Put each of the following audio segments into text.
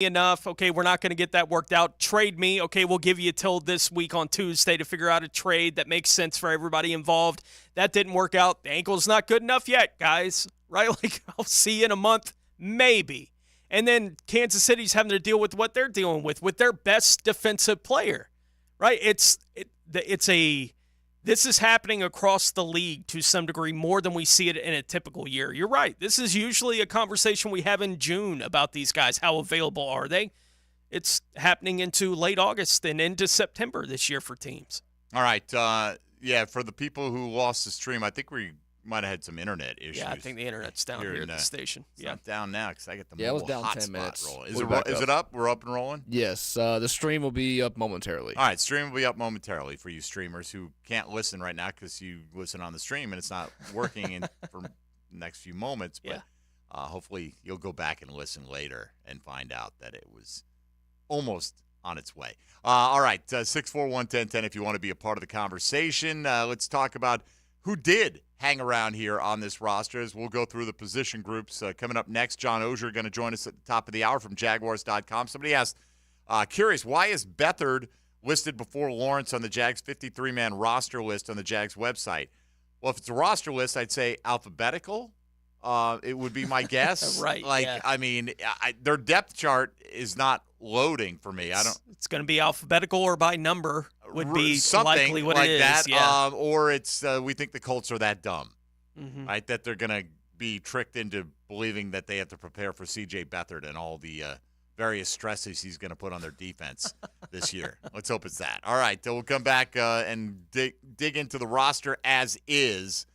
enough. Okay, we're not going to get that worked out. Trade me. Okay, we'll give you till this week on Tuesday to figure out a trade that makes sense for everybody involved. That didn't work out. The ankle's not good enough yet, guys. Right? Like, I'll see you in a month, maybe. And then Kansas City's having to deal with what they're dealing with their best defensive player. Right? This is happening across the league to some degree more than we see it in a typical year. You're right. This is usually a conversation we have in June about these guys. How available are they? It's happening into late August and into September this year for teams. All right. For the people who lost the stream, I think we might have had some internet issues. Yeah, I think the internet's down here at the station. It's not down now because I get the it was mobile down 10 hotspot minutes. rolling. Is it up? We're up and rolling? Yes. The stream will be up momentarily. All right, stream will be up momentarily for you streamers who can't listen right now because you listen on the stream and it's not working for the next few moments. But hopefully you'll go back and listen later and find out that it was almost on its way. All right, 641-1010 if you want to be a part of the conversation. Let's talk about who did hang around here on this roster as we'll go through the position groups. Coming up next, John Oehser going to join us at the top of the hour from Jaguars.com. Somebody asked, curious, why is Beathard listed before Lawrence on the Jags 53-man roster list on the Jags website? Well, if it's a roster list, I'd say alphabetical. It would be my guess. Right. Yeah. I mean, their depth chart is not loading for me. It's going to be alphabetical or by number would be something likely what like it is. That, yeah. Or it's we think the Colts are that dumb, Mm-hmm. right? That they're going to be tricked into believing that they have to prepare for C.J. Beathard and all the various stresses he's going to put on their defense this year. Let's hope it's that. All right, we'll come back and dig into the roster as is.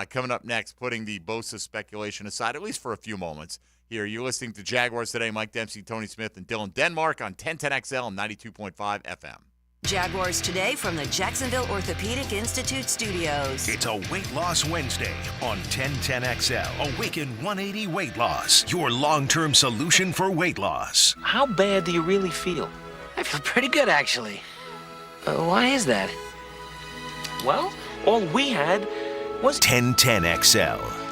Coming up next, putting the Bosa speculation aside, at least for a few moments. Here, you're listening to Jaguars Today. Mike Dempsey, Tony Smith, and Dylan Denmark on 1010XL and 92.5 FM. Jaguars Today from the Jacksonville Orthopedic Institute studios. It's a Weight Loss Wednesday on 1010XL. Awaken 180 Weight Loss, your long-term solution for weight loss. How bad do you really feel? I feel pretty good, actually. Why is that? Well, all we had was 1010XL.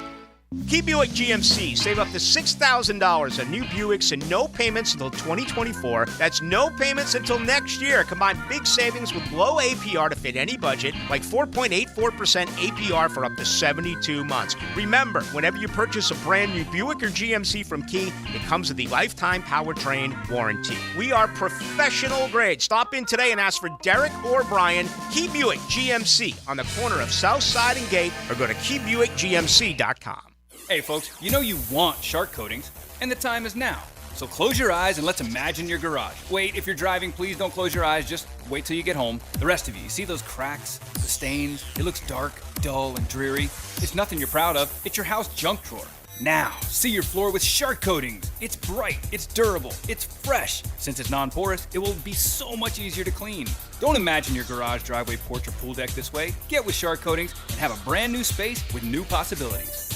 Key Buick GMC. Save up to $6,000 on new Buicks and no payments until 2024. That's no payments until next year. Combine big savings with low APR to fit any budget, like 4.84% APR for up to 72 months. Remember, whenever you purchase a brand new Buick or GMC from Key, it comes with the lifetime powertrain warranty. We are professional grade. Stop in today and ask for Derek or Brian. Key Buick GMC on the corner of South Side and Gate, or go to KeyBuickGMC.com. Hey folks, you know you want shark coatings, and the time is now. So close your eyes and let's imagine your garage. Wait, if you're driving, please don't close your eyes, just wait till you get home. The rest of you see those cracks, the stains? It looks dark, dull, and dreary. It's nothing you're proud of, it's your house junk drawer. Now, see your floor with shark coatings. It's bright, it's durable, it's fresh. Since it's non-porous, it will be so much easier to clean. Don't imagine your garage, driveway, porch, or pool deck this way. Get with shark coatings and have a brand new space with new possibilities.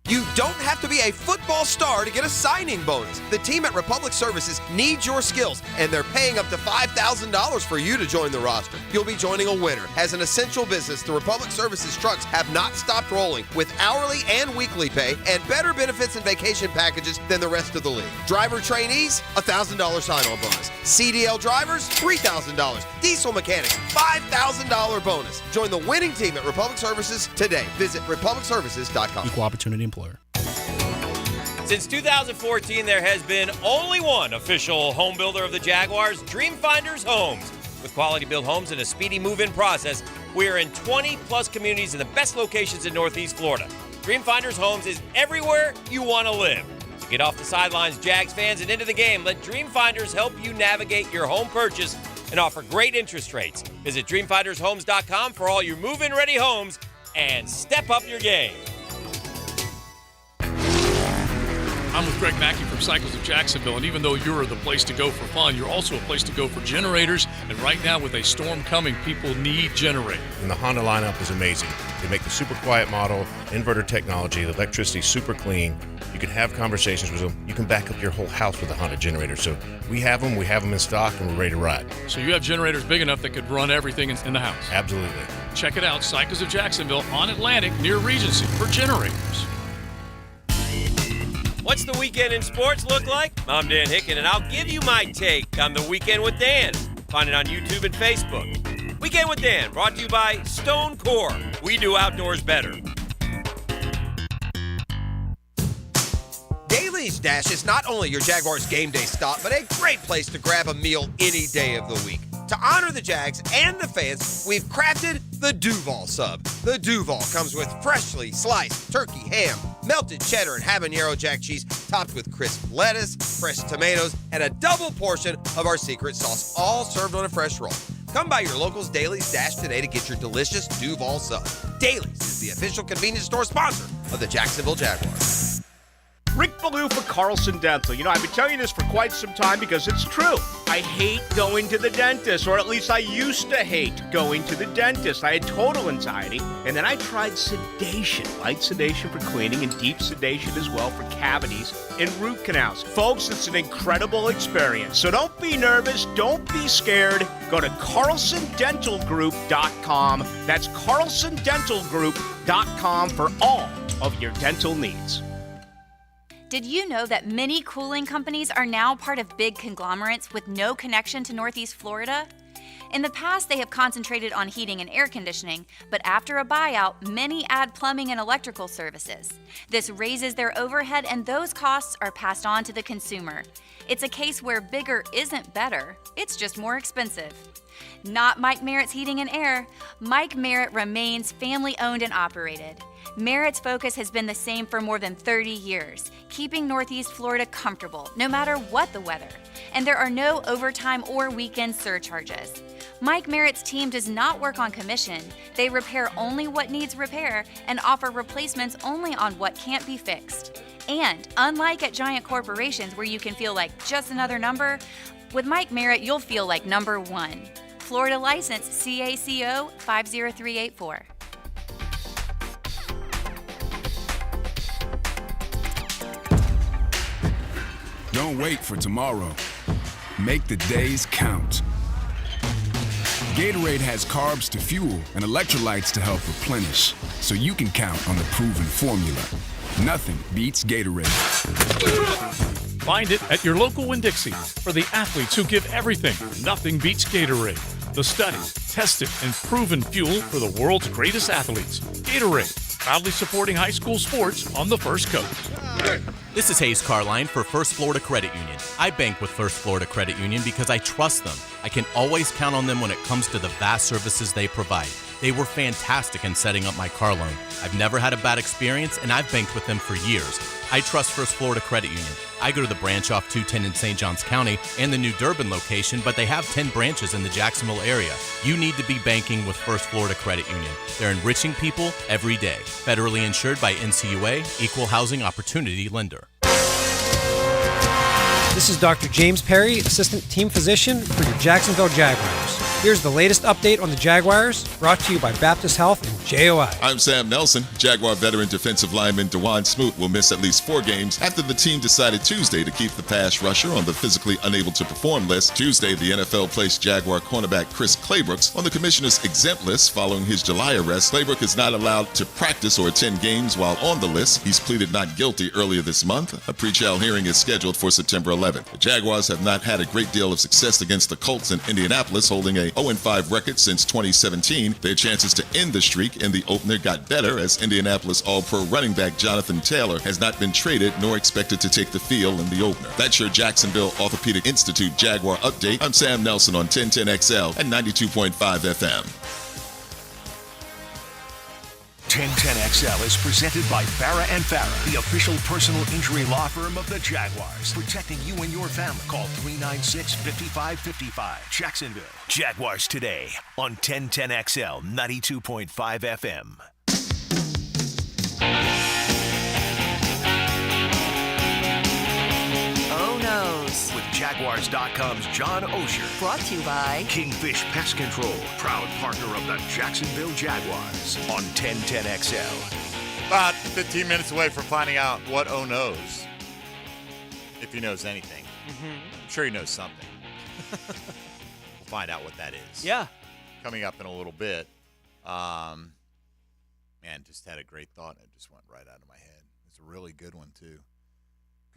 You don't have to be a football star to get a signing bonus. The team at Republic Services needs your skills, and they're paying up to $5,000 for you to join the roster. You'll be joining a winner. As an essential business, the Republic Services trucks have not stopped rolling with hourly and weekly pay and better benefits and vacation packages than the rest of the league. Driver trainees, $1,000 sign-on bonus. CDL drivers, $3,000. Diesel mechanics, $5,000 bonus. Join the winning team at Republic Services today. Visit republicservices.com. Equal opportunity employer. Since 2014, there has been only one official home builder of the Jaguars, Dreamfinders Homes. With quality built homes and a speedy move-in process, we are in 20-plus communities in the best locations in Northeast Florida. Dreamfinders Homes is everywhere you want to live. So get off the sidelines, Jags fans, and into the game. Let Dreamfinders help you navigate your home purchase and offer great interest rates. Visit DreamfindersHomes.com for all your move-in ready homes and step up your game. I'm with Greg Mackey from Cycles of Jacksonville, and even though you're the place to go for fun, you're also a place to go for generators, and right now with a storm coming, people need generators. And the Honda lineup is amazing. They make the super quiet model, inverter technology, the electricity super clean. You can have conversations with them. You can back up your whole house with a Honda generator. So we have them in stock, and we're ready to ride. So you have generators big enough that could run everything in the house? Absolutely. Check it out, Cycles of Jacksonville on Atlantic near Regency for generators. What's the weekend in sports look like? I'm Dan Hicken, and I'll give you my take on the Weekend with Dan. Find it on YouTube and Facebook. Weekend with Dan, brought to you by Stone Core. We do outdoors better. Daly's Dash is not only your Jaguars game day stop, but a great place to grab a meal any day of the week. To honor the Jags and the fans, we've crafted the Duval Sub. The Duval comes with freshly sliced turkey ham, melted cheddar and habanero jack cheese, topped with crisp lettuce, fresh tomatoes, and a double portion of our secret sauce, all served on a fresh roll. Come by your local's Daly's Dash today to get your delicious Duval Sub. Daly's is the official convenience store sponsor of the Jacksonville Jaguars. Rick Ballou for Carlson Dental. You know, I've been telling you this for quite some time because it's true. I hate going to the dentist, or at least I used to hate going to the dentist. I had total anxiety, and then I tried sedation. Light sedation for cleaning and deep sedation as well for cavities and root canals. Folks, it's an incredible experience. So don't be nervous. Don't be scared. Go to carlsondentalgroup.com. That's carlsondentalgroup.com for all of your dental needs. Did you know that many cooling companies are now part of big conglomerates with no connection to Northeast Florida? In the past, they have concentrated on heating and air conditioning, but after a buyout, many add plumbing and electrical services. This raises their overhead, and those costs are passed on to the consumer. It's a case where bigger isn't better, it's just more expensive. Not Mike Merritt's Heating and Air. Mike Merritt remains family-owned and operated. Merritt's focus has been the same for more than 30 years, keeping Northeast Florida comfortable, no matter what the weather. And there are no overtime or weekend surcharges. Mike Merritt's team does not work on commission. They repair only what needs repair and offer replacements only on what can't be fixed. And unlike at giant corporations where you can feel like just another number, with Mike Merritt, you'll feel like number one. Florida license CACO 50384. Don't wait for tomorrow. Make the days count. Gatorade has carbs to fuel and electrolytes to help replenish, so you can count on the proven formula. Nothing beats Gatorade. Find it at your local Winn-Dixie. For the athletes who give everything, nothing beats Gatorade. The studied, tested, and proven fuel for the world's greatest athletes. Gatorade, proudly supporting high school sports on the First Coast. This is Hayes Carline for First Florida Credit Union. I bank with First Florida Credit Union because I trust them. I can always count on them when it comes to the vast services they provide. They were fantastic in setting up my car loan. I've never had a bad experience, and I've banked with them for years. I trust First Florida Credit Union. I go to the branch off 210 in St. Johns County and the New Durban location, but they have 10 branches in the Jacksonville area. You need to be banking with First Florida Credit Union. They're enriching people every day. Federally insured by NCUA, Equal Housing Opportunity Lender. This is Dr. James Perry, Assistant Team Physician for your Jacksonville Jaguars. Here's the latest update on the Jaguars, brought to you by Baptist Health and JOI. I'm Sam Nelson. Jaguar veteran defensive lineman DeJuan Smoot will miss at least 4 games after the team decided Tuesday to keep the pass rusher on the physically unable to perform list. Tuesday, the NFL placed Jaguar cornerback Chris Claybrooks on the commissioner's exempt list following his July arrest. Claybrooks is not allowed to practice or attend games while on the list. He's pleaded not guilty earlier this month. A pre-trial hearing is scheduled for September 11th. The Jaguars have not had a great deal of success against the Colts in Indianapolis, holding a 0-5 record since 2017. Their chances to end the streak in the opener got better as Indianapolis All-Pro running back Jonathan Taylor has not been traded nor expected to take the field in the opener. That's your Jacksonville Orthopedic Institute Jaguar update. I'm Sam Nelson on 1010XL and 92.5 FM. 1010XL is presented by Farah & Farah, the official personal injury law firm of the Jaguars. Protecting you and your family. Call 396-5555. Jacksonville. Jaguars Today on 1010XL 92.5 FM. With Jaguars.com's John Osher. Brought to you by Kingfish Pest Control, proud partner of the Jacksonville Jaguars on 1010XL. About 15 minutes away from finding out what O knows. If he knows anything. I'm sure he knows something. We'll find out what that is. Yeah. Coming up in a little bit. Man, just had a great thought and it just went right out of my head. It's a really good one, too.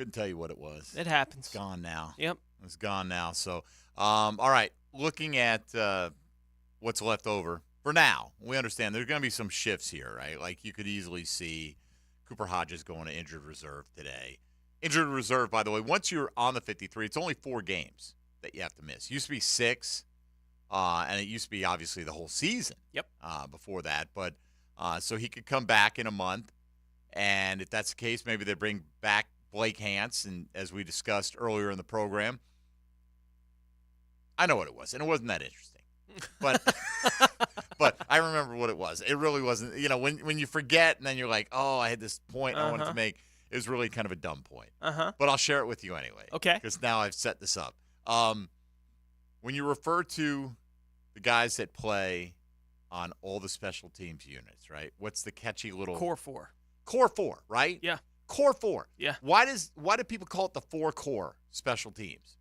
Couldn't tell you what it was. It happens. It's gone now. Yep. It's gone now. So, all right. Looking at what's left over for now, we understand there's going to be some shifts here, right? Like you could easily see Cooper Hodges going to injured reserve today. Injured reserve, by the way, once you're on the 53, it's only 4 games that you have to miss. It used to be 6, and it used to be obviously the whole season. Yep. Before that, but so he could come back in a month, and if that's the case, maybe they bring back Blake Hance, and as we discussed earlier in the program, I know what it was, and it wasn't that interesting, but but I remember what it was. It really wasn't. You know, when you forget, and then you're like, oh, I had this point I wanted to make. It was really kind of a dumb point. But I'll share it with you anyway. Okay. Because now I've set this up. When you refer to the guys that play on all the special teams units, right? What's the catchy little Core 4? Core 4, right? Yeah. Core 4. Yeah. Why do people call it the 4 core special teams?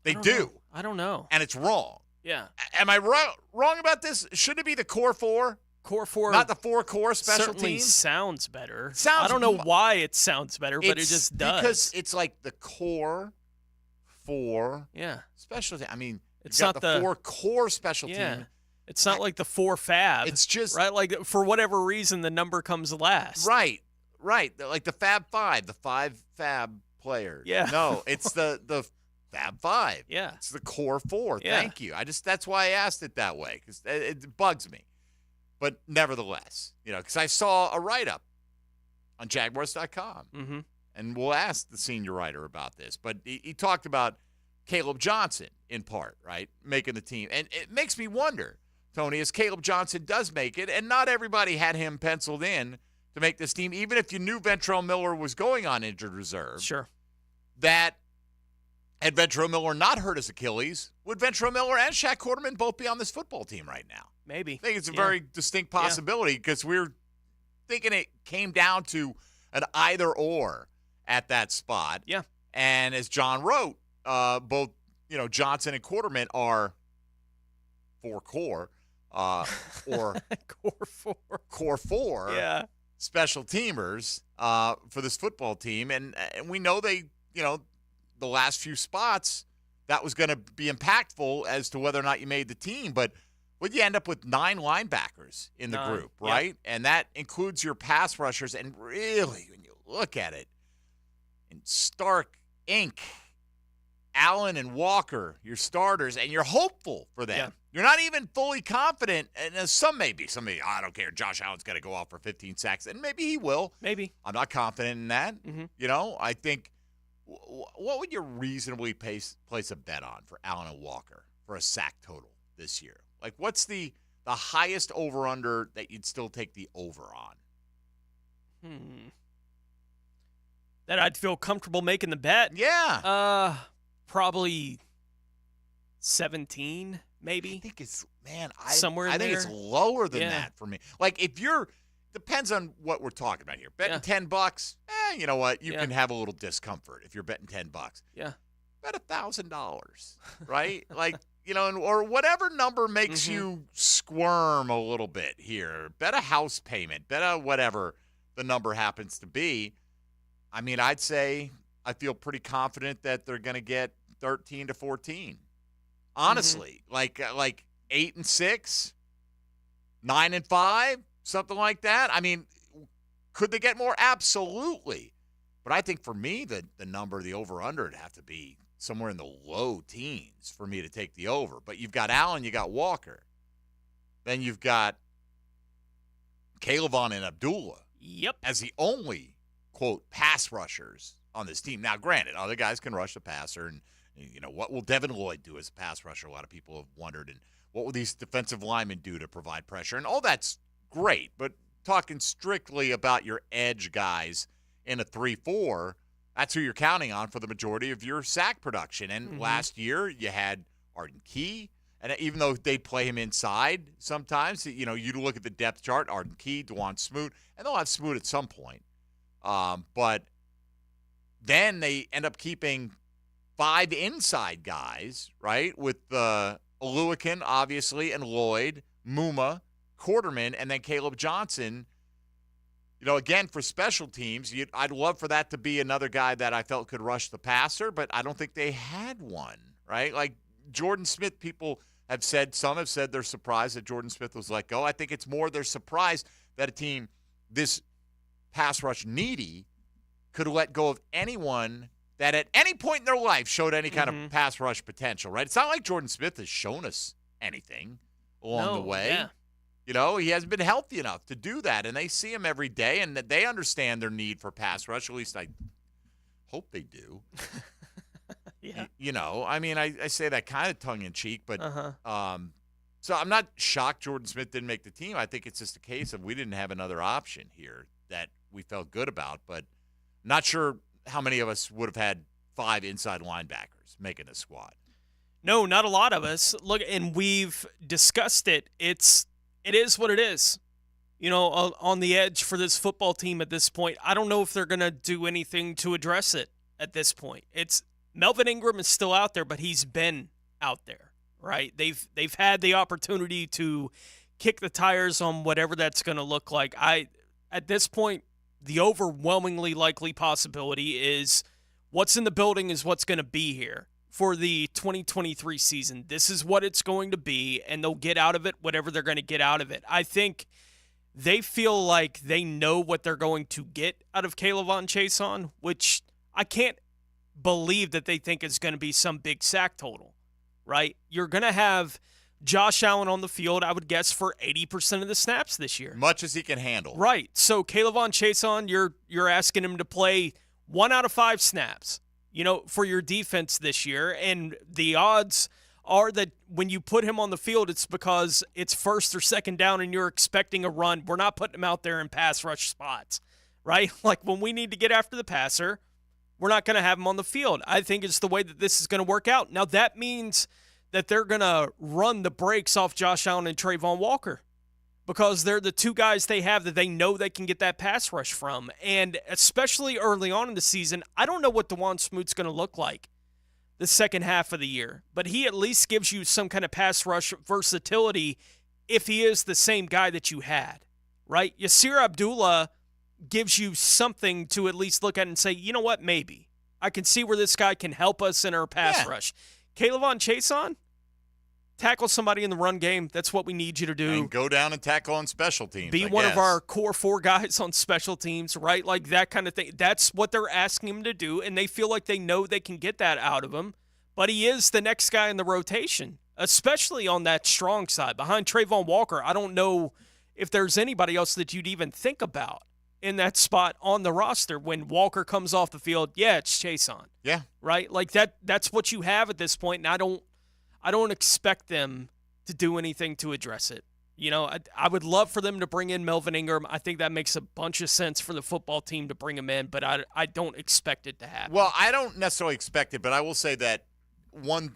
They do. Know. I don't know. And it's wrong. Yeah. Am I wrong about this? Should it be the Core 4? Core 4. Not the 4 core special certainly teams? sounds better. Sounds I don't know why it sounds better, but it just does. Because it's like the Core 4 special team. I mean, it's you got not the 4 core special team. It's not like the 4 fab. It's just right. Like for whatever reason, the number comes last. Right. Like the Fab 5, the 5 Fab players. Yeah. No, it's the Fab 5. Yeah. It's the Core 4. Yeah. Thank you. That's why I asked it that way, because it bugs me. But nevertheless, because I saw a write-up on Jaguars.com, and we'll ask the senior writer about this. But he talked about Caleb Johnson in part, right, making the team. And it makes me wonder, Tony, as Caleb Johnson does make it, and not everybody had him penciled in to make this team, even if you knew Ventrell Miller was going on injured reserve. Sure. That had Ventrell Miller not hurt his Achilles, would Ventrell Miller and Shaq Quarterman both be on this football team right now? Maybe. I think it's a very distinct possibility because we're thinking it came down to an either-or at that spot. Yeah. And as John wrote, both Johnson and Quarterman are 4 core or Core 4 Yeah. special teamers for this football team. And we know they, the last few spots, that was going to be impactful as to whether or not you made the team. But would you end up with 9 linebackers in the group, right? Yeah. And that includes your pass rushers. And really, when you look at it, in stark ink, Allen and Walker, your starters, and you're hopeful for them. Yeah. You're not even fully confident. And some may be, I don't care, Josh Allen's going to go off for 15 sacks. And maybe he will. Maybe. I'm not confident in that. Mm-hmm. I think, what would you reasonably place a bet on for Allen and Walker for a sack total this year? Like, what's the highest over-under that you'd still take the over on? That I'd feel comfortable making the bet. Yeah. Probably 17, maybe. I think it's, somewhere in I think there. it's lower than that for me. Like, if depends on what we're talking about here. Betting $10, you know what? You can have a little discomfort if you're betting $10. Yeah. Bet $1,000, right? Like, or whatever number makes you squirm a little bit here. Bet a house payment. Bet a whatever the number happens to be. I mean, I'd say I feel pretty confident that they're going to get 13 to 14. Honestly, like 8-6, 9-5, something like that. I mean, could they get more? Absolutely. But I think for me, the number, the over-under, would have to be somewhere in the low teens for me to take the over. But you've got Allen, you got Walker. Then you've got Caleb and Abdullah. Yep. As the only, quote, pass rushers on this team. Now, granted, other guys can rush the passer. And, what will Devin Lloyd do as a pass rusher? A lot of people have wondered. And what will these defensive linemen do to provide pressure? And all that's great. But talking strictly about your edge guys in a 3-4, that's who you're counting on for the majority of your sack production. And last year, you had Arden Key. And even though they play him inside sometimes, you look at the depth chart, Arden Key, Dewan Smoot, and they'll have Smoot at some point. But then they end up keeping 5 inside guys, right, with Oluwakin, obviously, and Lloyd, Muma, Quarterman, and then Caleb Johnson. Again, for special teams, I'd love for that to be another guy that I felt could rush the passer, but I don't think they had one, right? Like Jordan Smith, some have said they're surprised that Jordan Smith was let go. I think it's more they're surprised that a team this pass rush needy could let go of anyone that at any point in their life showed any kind of pass rush potential, right? It's not like Jordan Smith has shown us anything along the way. Yeah. He hasn't been healthy enough to do that, and they see him every day, and they understand their need for pass rush. At least I hope they do. Yeah. I say that kind of tongue-in-cheek, but so I'm not shocked Jordan Smith didn't make the team. I think it's just a case of we didn't have another option here that we felt good about, but not sure how many of us would have had 5 inside linebackers making the squad. No, not a lot of us. Look, and we've discussed it. It is what it is. On the edge for this football team at this point. I don't know if they're going to do anything to address it at this point. Melvin Ingram is still out there, but he's been out there, right? They've had the opportunity to kick the tires on whatever that's going to look like. At this point, the overwhelmingly likely possibility is what's in the building is what's going to be here for the 2023 season. This is what it's going to be, and they'll get out of it whatever they're going to get out of it. I think they feel like they know what they're going to get out of Kayvon Chaisson, which I can't believe that they think is going to be some big sack total, right? You're going to have Josh Allen on the field, I would guess, for 80% of the snaps this year. Much as he can handle. Right. So Kayvon Chaisson, you're asking him to play 1 out of 5 snaps, for your defense this year. And the odds are that when you put him on the field, it's because it's first or second down and you're expecting a run. We're not putting him out there in pass rush spots, right? Like when we need to get after the passer, we're not going to have him on the field. I think it's the way that this is going to work out. Now, that means that they're going to run the brakes off Josh Allen and Trayvon Walker because they're the 2 guys they have that they know they can get that pass rush from. And especially early on in the season, I don't know what DeJuan Smoot's going to look like the second half of the year, but he at least gives you some kind of pass rush versatility if he is the same guy that you had, right? Yasir Abdullah gives you something to at least look at and say, you know what, maybe. I can see where this guy can help us in our pass rush. Kayvon Chaisson, tackle somebody in the run game. That's what we need you to do. And go down and tackle on special teams. Be one of our core 4 guys on special teams, right? Like that kind of thing. That's what they're asking him to do, and they feel like they know they can get that out of him. But he is the next guy in the rotation, especially on that strong side. Behind Trayvon Walker, I don't know if there's anybody else that you'd even think about in that spot on the roster when Walker comes off the field. Yeah, it's Chaisson. Yeah. Right? Like that's what you have at this point, and I don't expect them to do anything to address it. I would love for them to bring in Melvin Ingram. I think that makes a bunch of sense for the football team to bring him in, but I don't expect it to happen. Well, I don't necessarily expect it, but I will say that one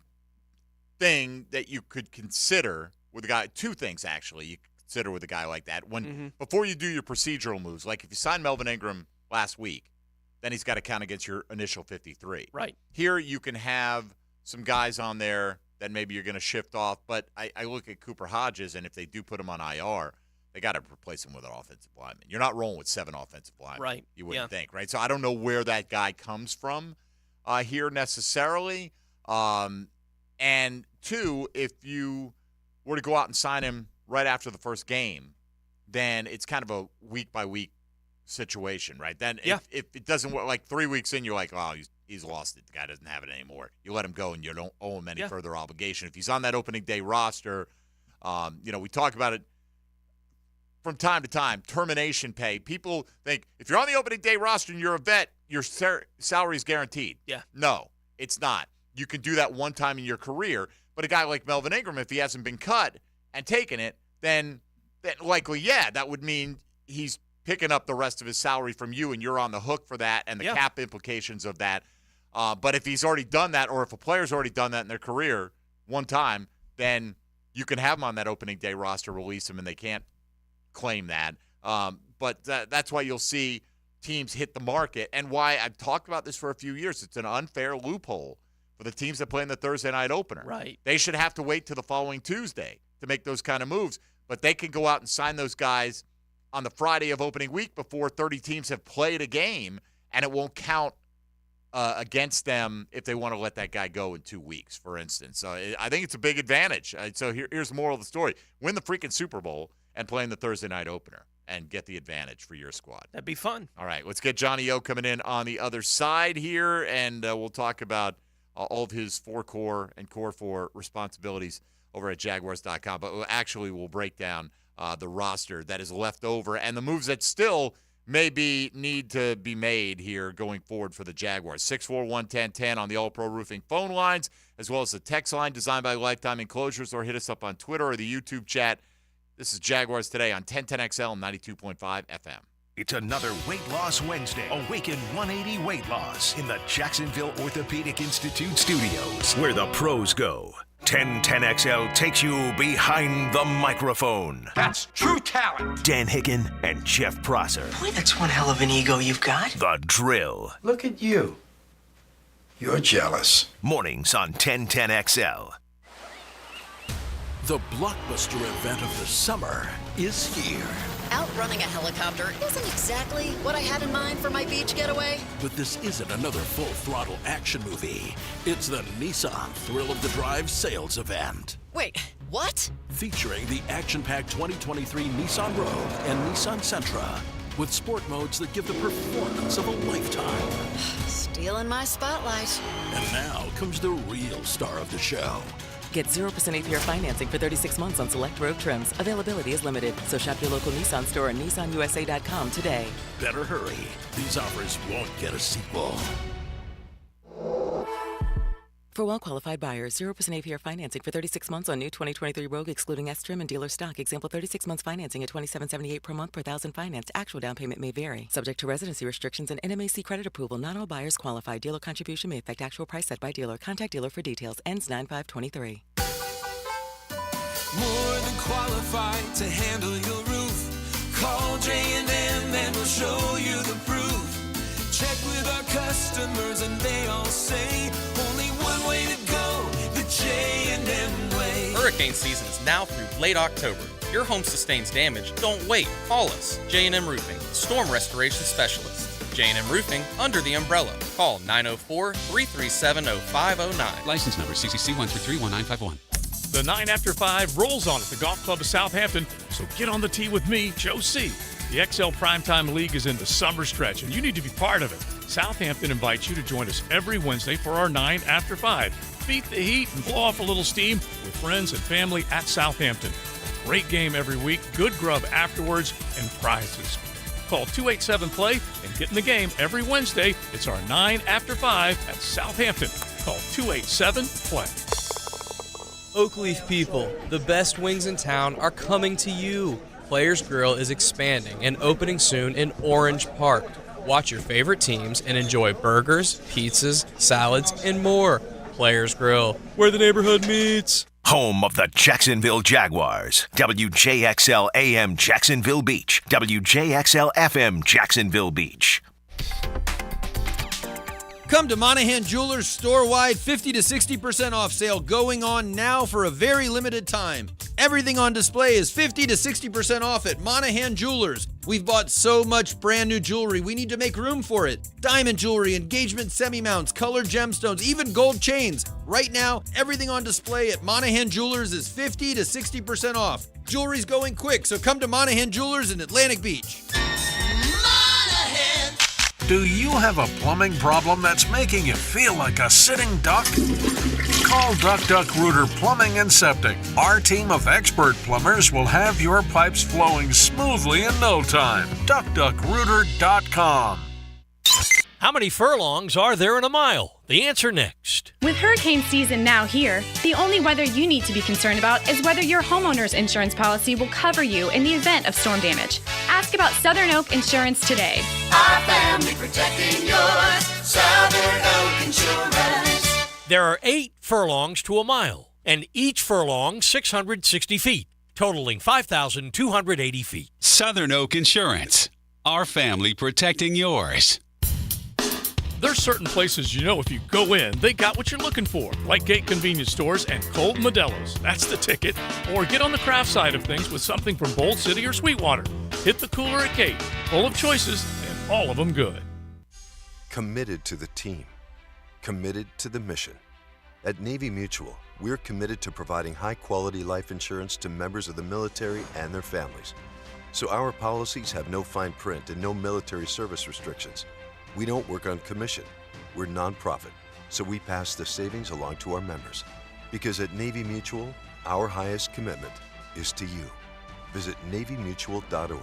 thing that you could consider with a guy, 2 things actually you consider with a guy like that. Before you do your procedural moves, like if you sign Melvin Ingram last week, then he's got to count against your initial 53. Right. Here you can have some guys on there that maybe you're going to shift off, but I look at Cooper Hodges, and if they do put him on IR, they got to replace him with an offensive lineman. You're not rolling with 7 offensive linemen. Right. You wouldn't think, right? So I don't know where that guy comes from here necessarily. And 2, if you were to go out and sign him right after the first game, then it's kind of a week-by-week situation, right? Then if it doesn't work, like 3 weeks in, you're like, oh, he's lost it. The guy doesn't have it anymore. You let him go, and you don't owe him any further obligation. If he's on that opening day roster, we talk about it from time to time, termination pay. People think if you're on the opening day roster and you're a vet, your salary is guaranteed. Yeah. No, it's not. You can do that one time in your career, but a guy like Melvin Ingram, if he hasn't been cut and taken it, then likely, that would mean he's picking up the rest of his salary from you, and you're on the hook for that and the cap implications of that. But if he's already done that, or if a player's already done that in their career one time, then you can have him on that opening day roster, release him, and they can't claim that. But that's why you'll see teams hit the market, and why I've talked about this for a few years. It's an unfair loophole for the teams that play in the Thursday night opener. Right. They should have to wait till the following Tuesday to make those kind of moves, but they can go out and sign those guys on the Friday of opening week before 30 teams have played a game, and it won't count against them if they want to let that guy go in 2 weeks, for instance. So I think it's a big advantage. So here's the moral of the story. Win the freaking Super Bowl and play in the Thursday night opener and get the advantage for your squad. That'd be fun. All right, let's get Johnny O coming in on the other side here, and we'll talk about all of his 4-core and Core 4 responsibilities over at Jaguars.com. But we'll break down the roster that is left over and the moves that still need to be made here going forward for the Jaguars. 641-1010 on the All-Pro Roofing phone lines, as well as the text line designed by Lifetime Enclosures, or hit us up on Twitter or the YouTube chat. This is Jaguars Today on 1010XL and 92.5 FM. It's another Weight Loss Wednesday. Awaken 180 Weight Loss in the Jacksonville Orthopedic Institute studios, where the pros go. 1010XL takes you behind the microphone. That's true talent. Dan Hicken and Jeff Prosser. Boy, that's one hell of an ego you've got. The Drill. Look at you. You're jealous. Mornings on 1010XL. The blockbuster event of the summer is here. Outrunning a helicopter isn't exactly what I had in mind for my beach getaway. But this isn't another full-throttle action movie. It's the Nissan Thrill of the Drive sales event. Wait, what? Featuring the action-packed 2023 Nissan Rogue and Nissan Sentra, with sport modes that give the performance of a lifetime. Stealing my spotlight. And now comes the real star of the show. Get 0% APR financing for 36 months on select Rogue trims. Availability is limited, so shop your local Nissan store and nissanusa.com today. Better hurry. These offers won't get a sequel. For well-qualified buyers, 0% APR financing for 36 months on new 2023 Rogue, excluding S-Trim and dealer stock. Example, 36 months financing at $27.78 per month per thousand financed. Actual down payment may vary. Subject to residency restrictions and NMAC credit approval. Not all buyers qualify. Dealer contribution may affect actual price set by dealer. Contact dealer for details. Ends 9/5/23. More than qualified to handle your roof. Call J&M and we'll show you the proof. Check with our customers and they all say only one way to go, the J&M way. Hurricane season is now through late October. If your home sustains damage, don't wait. Call us, J&M Roofing, storm restoration specialists. J&M Roofing, under the umbrella. Call 904-337-0509. License number CCC 1331951. The 9 after 5 rolls on at the Golf Club of Southampton, so get on the tee with me, Joe C. The XL Primetime League is in the summer stretch, and you need to be part of it. Southampton invites you to join us every Wednesday for our 9 after 5. Beat the heat and blow off a little steam with friends and family at Southampton. A great game every week, good grub afterwards, and prizes. Call 287-PLAY and get in the game every Wednesday. It's our 9 after 5 at Southampton. Call 287-PLAY. Oakleaf people, the best wings in town are coming to you. Players Grill is expanding and opening soon in Orange Park. Watch your favorite teams and enjoy burgers, pizzas, salads, and more. Players Grill, where the neighborhood meets. Home of the Jacksonville Jaguars. WJXL AM Jacksonville Beach. WJXL FM Jacksonville Beach. Come to Monahan Jewelers store-wide 50 to 60% off sale going on now for a very limited time. Everything on display is 50 to 60% off at Monahan Jewelers. We've bought so much brand new jewelry, we need to make room for it. Diamond jewelry, engagement semi-mounts, colored gemstones, even gold chains. Right now, everything on display at Monahan Jewelers is 50 to 60% off. Jewelry's going quick, so come to Monahan Jewelers in Atlantic Beach. Do you have a plumbing problem that's making you feel like a sitting duck? Call Duck Rooter Plumbing and Septic. Our team of expert plumbers will have your pipes flowing smoothly in no time. DuckDuckRooter.com. How many furlongs are there in a mile? The answer next. With hurricane season now here, the only weather you need to be concerned about is whether your homeowner's insurance policy will cover you in the event of storm damage. Ask about Southern Oak Insurance today. Our family protecting yours, Southern Oak Insurance. There are 8 furlongs to a mile, and each furlong 660 feet, totaling 5,280 feet. Southern Oak Insurance. Our family protecting yours. There's certain places you know if you go in, they got what you're looking for, like Gate Convenience Stores and Cold Modelo's. That's the ticket. Or get on the craft side of things with something from Bold City or Sweetwater. Hit the cooler at Gate, full of choices and all of them good. Committed to the team. Committed to the mission. At Navy Mutual, we're committed to providing high-quality life insurance to members of the military and their families. So our policies have no fine print and no military service restrictions. We don't work on commission. We're nonprofit, so we pass the savings along to our members. Because at Navy Mutual, our highest commitment is to you. Visit NavyMutual.org.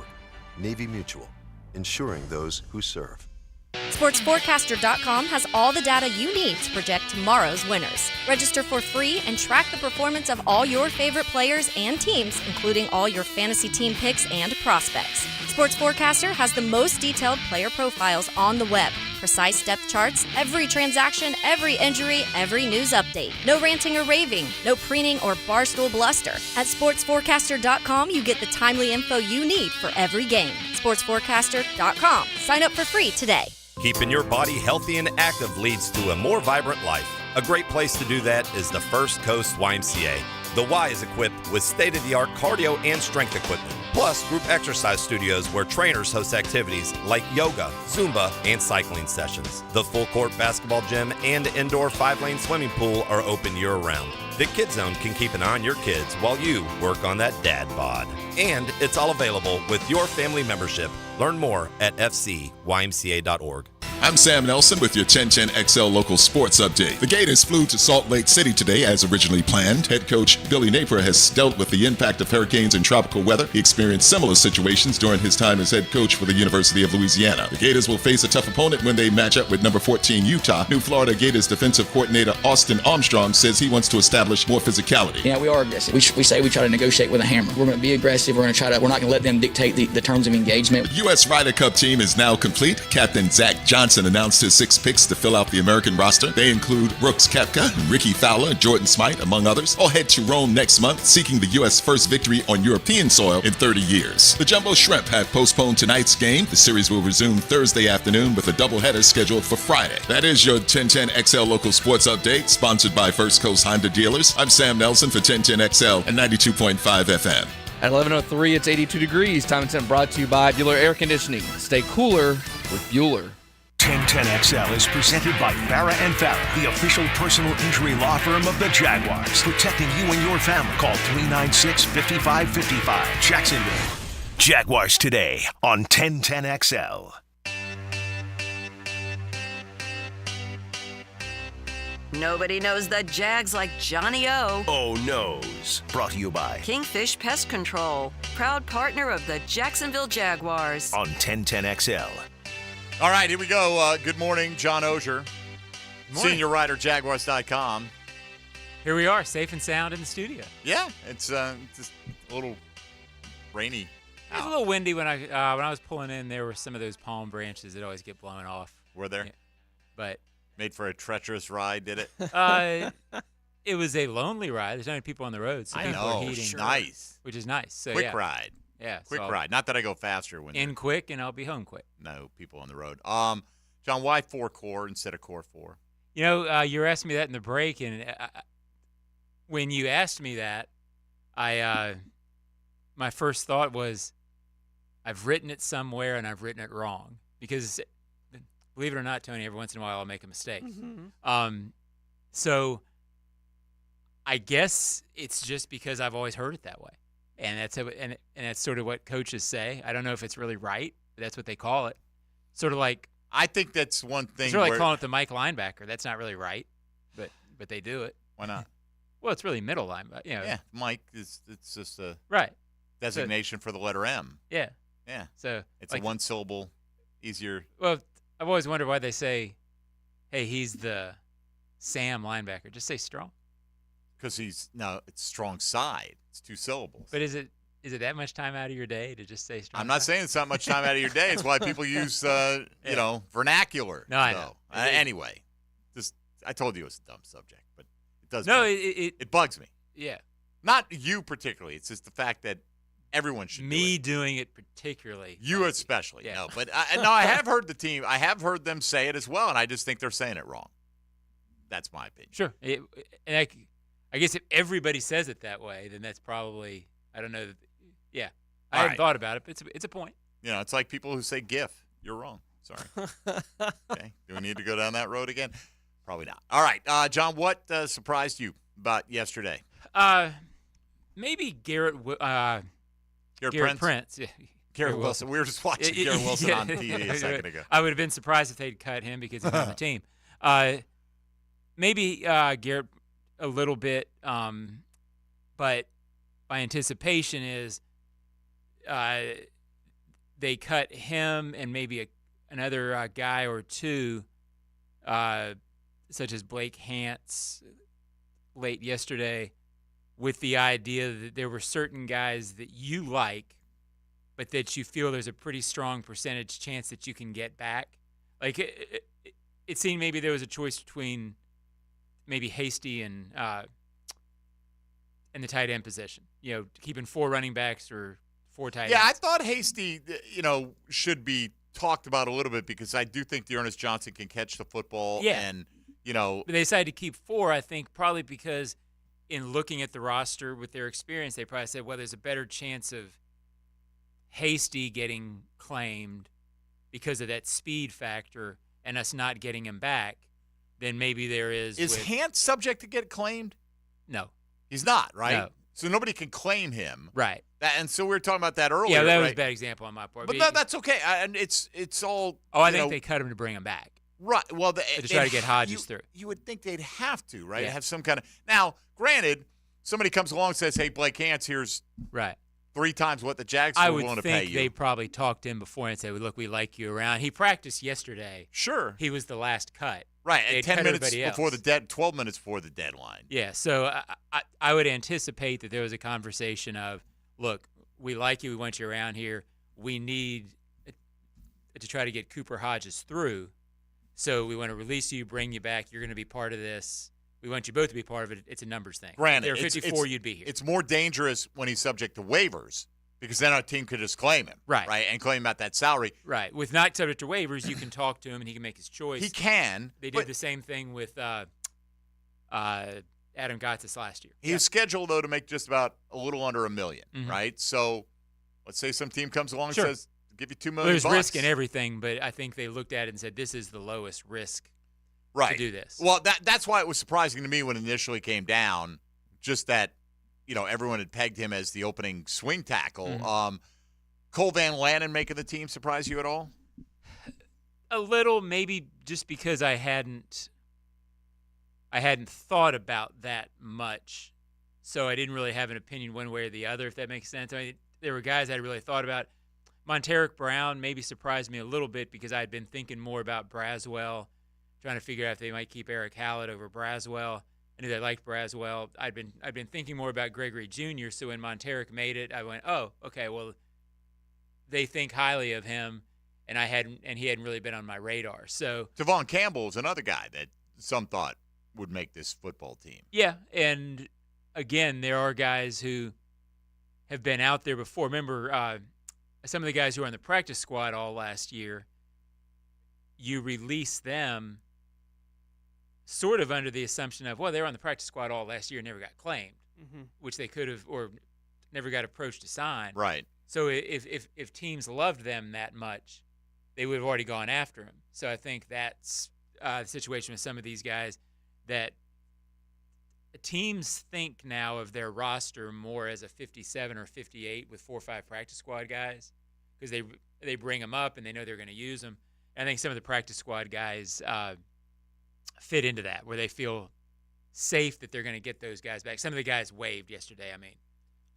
Navy Mutual, ensuring those who serve. SportsForecaster.com has all the data you need to project tomorrow's winners. Register for free and track the performance of all your favorite players and teams, including all your fantasy team picks and prospects. Sports Forecaster has the most detailed player profiles on the web, precise depth charts, every transaction, every injury, every news update. No ranting or raving, no preening or barstool bluster. At SportsForecaster.com, you get the timely info you need for every game. SportsForecaster.com. Sign up for free today. Keeping your body healthy and active leads to a more vibrant life. A great place to do that is the First Coast YMCA. The Y is equipped with state-of-the-art cardio and strength equipment, plus group exercise studios where trainers host activities like yoga, Zumba, and cycling sessions. The full-court basketball gym and indoor 5-lane swimming pool are open year-round. The Kid Zone can keep an eye on your kids while you work on that dad bod. And it's all available with your family membership. Learn more at fcymca.org. I'm Sam Nelson with your 1010XL local sports update. The Gators flew to Salt Lake City today as originally planned. Head coach Billy Napier has dealt with the impact of hurricanes and tropical weather. He experienced similar situations during his time as head coach for the University of Louisiana. The Gators will face a tough opponent when they match up with number 14 Utah. New Florida Gators defensive coordinator Austin Armstrong says he wants to establish more physicality. Yeah, we are aggressive. We say we try to negotiate with a hammer. We're going to be aggressive. We're not going to let them dictate the terms of engagement. The U.S. Ryder Cup team is now complete. Captain Zach Johnson announced his 6 picks to fill out the American roster. They include Brooks Koepka, Ricky Fowler, Jordan Smythe, among others. All head to Rome next month, seeking the U.S. first victory on European soil in 30 years. The Jumbo Shrimp have postponed tonight's game. The series will resume Thursday afternoon with a doubleheader scheduled for Friday. That is your 1010XL local sports update, sponsored by First Coast Honda Dealers. I'm Sam Nelson for 1010XL and 92.5 FM. At 11:03, it's 82 degrees. Time and Temp brought to you by Bueller Air Conditioning. Stay cooler with Bueller. 1010XL is presented by Farah & Farah, the official personal injury law firm of the Jaguars. Protecting you and your family. Call 396-5555. Jacksonville. Jaguars Today on 1010XL. Nobody knows the Jags like Johnny O. Oh No's. Brought to you by Kingfish Pest Control, proud partner of the Jacksonville Jaguars. On 1010XL. All right, here we go. Good morning, John Ogier, senior writer, Jaguars.com. Here we are, safe and sound in the studio. Yeah, it's just a little rainy. It was a little windy when I was pulling in. There were some of those palm branches that always get blown off. Were there? Yeah. But made for a treacherous ride, did it? It was a lonely ride. There's not many people on the road. So I know. Nice. Which is nice. So, quick ride. Yeah. Quick ride. Not that I go faster when in quick and I'll be home quick. No people on the road. John, why 4 core instead of core 4? You know, you were asking me that in the break, and when you asked me that, my first thought was, I've written it somewhere and I've written it wrong. Because, believe it or not, Tony, every once in a while I'll make a mistake. Mm-hmm. So I guess it's just because I've always heard it that way. And that's sort of what coaches say. I don't know if it's really right, but that's what they call it. Sort of like, I think that's one thing. It's really like calling it the Mike linebacker. That's not really right, but they do it. Why not? Well, it's really middle linebacker. You know. Yeah, Mike it's just a designation for the letter M. Yeah. Yeah. So it's a 1-syllable, easier. Well, I've always wondered why they say, "Hey, he's the Sam linebacker." Just say strong. Because it's strong side. It's 2 syllables. But is it that much time out of your day to just say strong? I'm not saying it's not much time out of your day. It's why people use vernacular. No, I know. Anyway, I told you it was a dumb subject, but it does. No, it bugs me. Yeah. Not you particularly. It's just the fact that everyone should. Me doing it particularly. You especially. Yeah. No, but I have heard the team. I have heard them say it as well, and I just think they're saying it wrong. That's my opinion. Sure. I guess if everybody says it that way, then that's probably, I don't know. Yeah. I hadn't thought about it, but it's a point. You know, it's like people who say GIF. You're wrong. Sorry. Okay. Do we need to go down that road again? Probably not. All right, John, what surprised you about yesterday? Maybe Garrett Prince. Yeah. Garrett Wilson. We were just watching Garrett Wilson on TV a second ago. I would have been surprised if they'd cut him because he's on the team. Maybe Garrett a little bit, but my anticipation is they cut him and maybe another guy or two, such as Blake Hance late yesterday, with the idea that there were certain guys that you like, but that you feel there's a pretty strong percentage chance that you can get back. Like it seemed maybe there was a choice between maybe Hasty and the tight end position. You know, keeping 4 running backs or 4 tight ends. Yeah, I thought Hasty, should be talked about a little bit because I do think Dearness Johnson can catch the football. Yeah. And, But they decided to keep 4, I think, probably because in looking at the roster with their experience, they probably said, well, there's a better chance of Hasty getting claimed because of that speed factor and us not getting him back than maybe there is. Is Hance subject to get claimed? No. He's not, right? No. So nobody can claim him. Right. And so we were talking about that earlier. Yeah, that was right? a bad example on my part. But that's okay. And it's all. Oh, I think they cut him to bring him back. Right. Well, to try to get Hodges through. You would think they'd have to, right? Yeah. Have some kind of. Now, granted, somebody comes along and says, "Hey, Blake Hance, here's 3 times what the Jags were willing to pay you." I would think they probably talked to him before and said, "Look, we like you around." He practiced yesterday. Sure. He was the last cut. Right, They'd at 10 cut minutes everybody before else. 12 minutes before the deadline. Yeah, so I would anticipate that there was a conversation of, look, we like you, we want you around here. We need to try to get Cooper Hodges through. So we want to release you, bring you back. You're going to be part of this. We want you both to be part of it. It's a numbers thing. Granted, there are 54, you'd be here. It's more dangerous when he's subject to waivers because then our team could just claim him. Right, and claim him at that salary. Right. With not subject to waivers, you can talk to him and he can make his choice. He can. They did the same thing with Adam Gotsis last year. He was scheduled, though, to make just about a little under $1 million, Mhm. right? So let's say some team comes along Sure. and says, give you $2 million. There's risk in everything, but I think they looked at it and said, this is the lowest risk to do this. Well, that's why it was surprising to me when it initially came down, just that, everyone had pegged him as the opening swing tackle. Mm-hmm. Cole Van Lanen making the team surprise you at all? A little, maybe just because I hadn't thought about that much, so I didn't really have an opinion one way or the other, if that makes sense. I mean, there were guys I had really thought about. Monteric Brown maybe surprised me a little bit because I had been thinking more about Braswell, trying to figure out if they might keep Eric Hallett over Braswell. I knew they liked Braswell. I'd been thinking more about Gregory Jr., so when Monteric made it, I went, oh, okay, well, they think highly of him, and he hadn't really been on my radar. So Devon Campbell is another guy that some thought would make this football team. Yeah, and again, there are guys who have been out there before. Remember, some of the guys who were on the practice squad all last year, you release them sort of under the assumption of, well, they were on the practice squad all last year and never got claimed, which they could have, or never got approached to sign. Right. So if teams loved them that much, they would have already gone after him. So I think that's the situation with some of these guys, that teams think now of their roster more as a 57 or 58 with 4 or 5 practice squad guys, because they bring them up and they know they're going to use them. And I think some of the practice squad guys fit into that, where they feel safe that they're going to get those guys back. Some of the guys waived yesterday,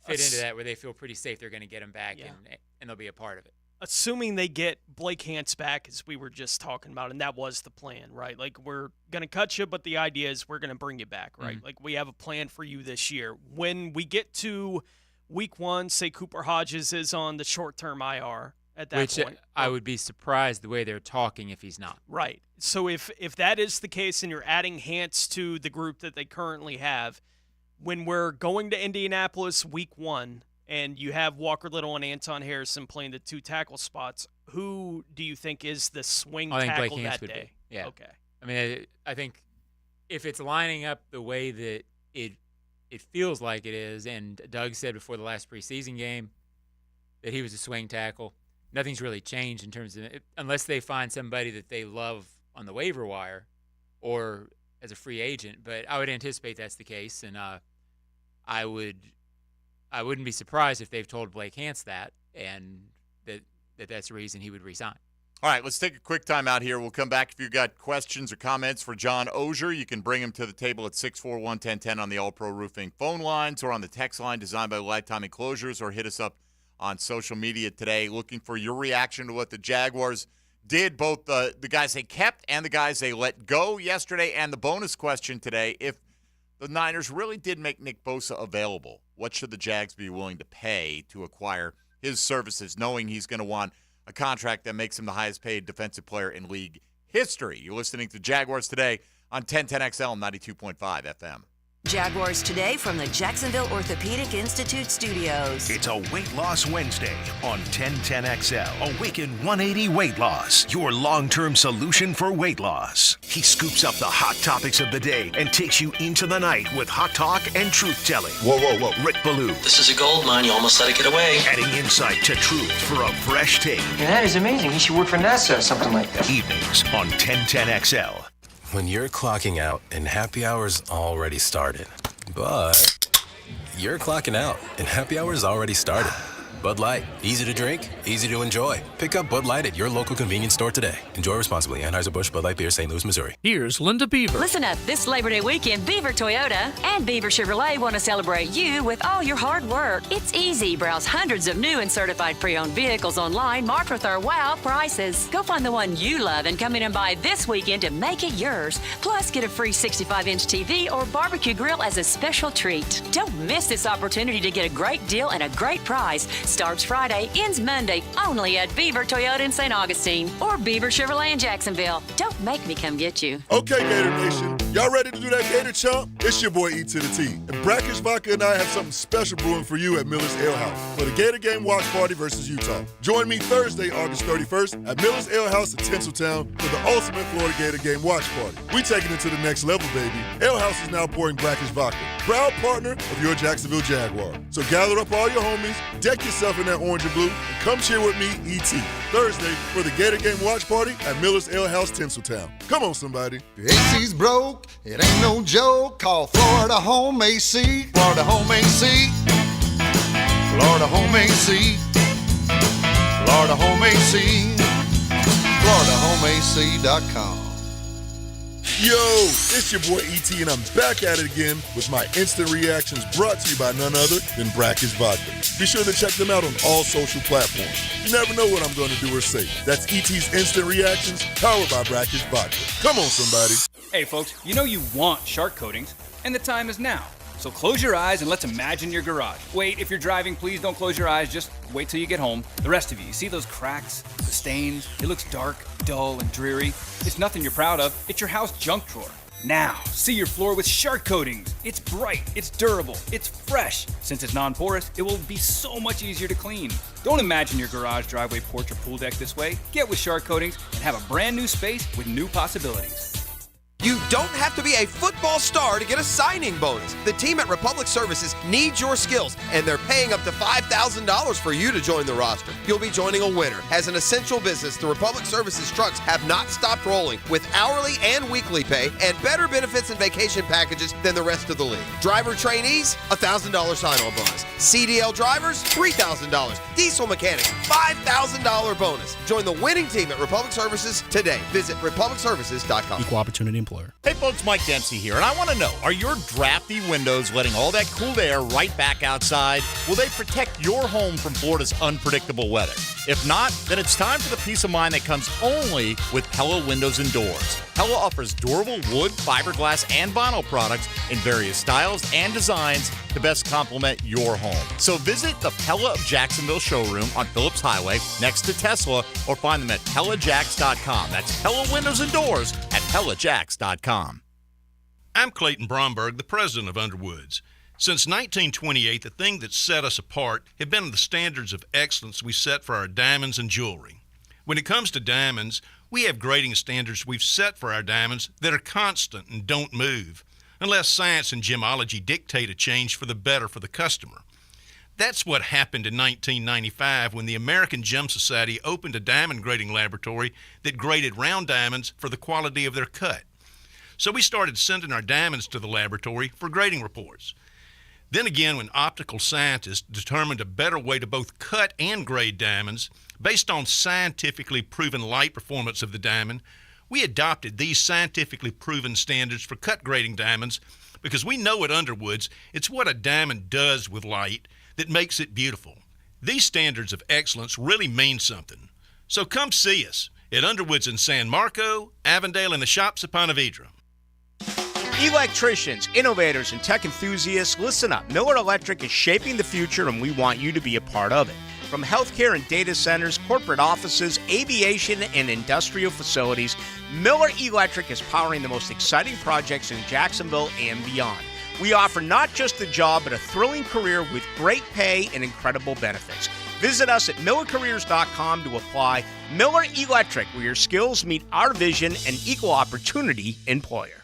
fit into that, where they feel pretty safe they're going to get them back and they'll be a part of it. Assuming they get Blake Hance back, as we were just talking about, and that was the plan, right? Like, we're going to cut you, but the idea is we're going to bring you back, right? Mm-hmm. Like, we have a plan for you this year. When we get to week 1, say Cooper Hodges is on the short-term IR at that Which point. I would be surprised the way they're talking if he's not. Right. So if that is the case and you're adding Hance to the group that they currently have, when we're going to Indianapolis week 1 and you have Walker Little and Anton Harrison playing the 2 tackle spots, who do you think is the swing tackle that day? Yeah. Okay. I think if it's lining up the way that it feels like it is, and Doug said before the last preseason game, that he was a swing tackle. Nothing's really changed in terms of it, unless they find somebody that they love on the waiver wire or as a free agent. But I would anticipate that's the case, and I wouldn't be surprised if they've told Blake Hance that, and that's the reason he would resign. All right, let's take a quick time out here. We'll come back. If you've got questions or comments for John Ogier, you can bring them to the table at 641-1010 on the All-Pro Roofing phone lines or on the text line designed by Lifetime Enclosures, or hit us up on social media today looking for your reaction to what the Jaguars did, both the guys they kept and the guys they let go yesterday, and the bonus question today, if the Niners really did make Nick Bosa available, what should the Jags be willing to pay to acquire his services, knowing he's going to want a contract that makes him the highest paid defensive player in league history? You're listening to Jaguars Today on 1010XL 92.5 FM. Jaguars Today from the Jacksonville Orthopedic Institute studios. It's a Weight Loss Wednesday on 1010XL. Awaken 180 Weight Loss, your long-term solution for weight loss. He scoops up the hot topics of the day and takes you into the night with hot talk and truth-telling. Whoa. Rick Ballou. This is a gold mine. You almost let it get away. Adding insight to truth for a fresh take. Yeah, that is amazing. He should work for NASA or something like that. Evenings on 1010XL. When you're clocking out and happy hour's already started, but you're clocking out and happy hour's already started. Bud Light, easy to drink, easy to enjoy. Pick up Bud Light at your local convenience store today. Enjoy responsibly. Anheuser-Busch Bud Light Beer, St. Louis, Missouri. Here's Linda Beaver. Listen up. This Labor Day weekend, Beaver Toyota and Beaver Chevrolet want to celebrate you with all your hard work. It's easy. Browse hundreds of new and certified pre-owned vehicles online marked with our wow prices. Go find the one you love and come in and buy this weekend to make it yours. Plus, get a free 65-inch TV or barbecue grill as a special treat. Don't miss this opportunity to get a great deal and a great prize. Starts Friday, ends Monday, only at Beaver Toyota in St. Augustine or Beaver Chevrolet in Jacksonville. Don't make me come get you. Okay, Gator Nation, y'all ready to do that Gator Chomp? It's your boy E to the T. And Brackish Vodka and I have something special brewing for you at Miller's Ale House for the Gator Game Watch Party versus Utah. Join me Thursday, August 31st at Miller's Ale House in Tinseltown for the ultimate Florida Gator Game Watch Party. We taking it to the next level, baby. Ale House is now pouring Brackish Vodka, proud partner of your Jacksonville Jaguar. So gather up all your homies, deck yourself in that orange and blue, and come cheer with me, E.T. Thursday for the Gator Game Watch Party at Miller's Ale House, Tinseltown. Come on, somebody. The AC's broke, it ain't no joke. Call Florida Home AC. Florida Home AC. Florida Home AC. Florida Home AC. FloridaHomeAC.com. Yo, it's your boy E.T. and I'm back at it again with my instant reactions brought to you by none other than Brackish Vodka. Be sure to check them out on all social platforms. You never know what I'm going to do or say. That's E.T.'s Instant Reactions, powered by Brackish Vodka. Come on, somebody. Hey, folks, you know you want shark coatings, and the time is now. So close your eyes and let's imagine your garage. Wait, if you're driving, please don't close your eyes. Just wait till you get home. The rest of you see those cracks, the stains? It looks dark, dull, and dreary. It's nothing you're proud of. It's your house junk drawer. Now, see your floor with shark coatings. It's bright, it's durable, it's fresh. Since it's non-porous, it will be so much easier to clean. Don't imagine your garage, driveway, porch, or pool deck this way. Get with shark coatings and have a brand new space with new possibilities. You don't have to be a football star to get a signing bonus. The team at Republic Services needs your skills, and they're paying up to $5,000 for you to join the roster. You'll be joining a winner. As an essential business, the Republic Services trucks have not stopped rolling with hourly and weekly pay and better benefits and vacation packages than the rest of the league. Driver trainees, $1,000 sign-on bonus. CDL drivers, $3,000. Diesel mechanics, $5,000 bonus. Join the winning team at Republic Services today. Visit republicservices.com. Equal opportunity employer. Hey folks, Mike Dempsey here, and I want to know, are your drafty windows letting all that cool air right back outside? Will they protect your home from Florida's unpredictable weather? If not, then it's time for the peace of mind that comes only with Pella Windows and Doors. Pella offers durable wood, fiberglass, and vinyl products in various styles and designs to best complement your home. So visit the Pella of Jacksonville showroom on Phillips Highway next to Tesla, or find them at PellaJacks.com. That's Pella Windows and Doors at PellaJacks.com. I'm Clayton Bromberg, the president of Underwoods. Since 1928, the thing that set us apart have been the standards of excellence we set for our diamonds and jewelry. When it comes to diamonds, we have grading standards we've set for our diamonds that are constant and don't move, unless science and gemology dictate a change for the better for the customer. That's what happened in 1995 when the American Gem Society opened a diamond grading laboratory that graded round diamonds for the quality of their cut. So we started sending our diamonds to the laboratory for grading reports. Then again, when optical scientists determined a better way to both cut and grade diamonds based on scientifically proven light performance of the diamond, we adopted these scientifically proven standards for cut grading diamonds because we know at Underwoods it's what a diamond does with light that makes it beautiful. These standards of excellence really mean something. So come see us at Underwoods in San Marco, Avondale, and the Shops at Ponte Vedra. Electricians, innovators, and tech enthusiasts, listen up. Miller Electric is shaping the future, and we want you to be a part of it. From healthcare and data centers, corporate offices, aviation, and industrial facilities, Miller Electric is powering the most exciting projects in Jacksonville and beyond. We offer not just a job, but a thrilling career with great pay and incredible benefits. Visit us at millercareers.com to apply. Miller Electric, where your skills meet our vision and equal opportunity employer.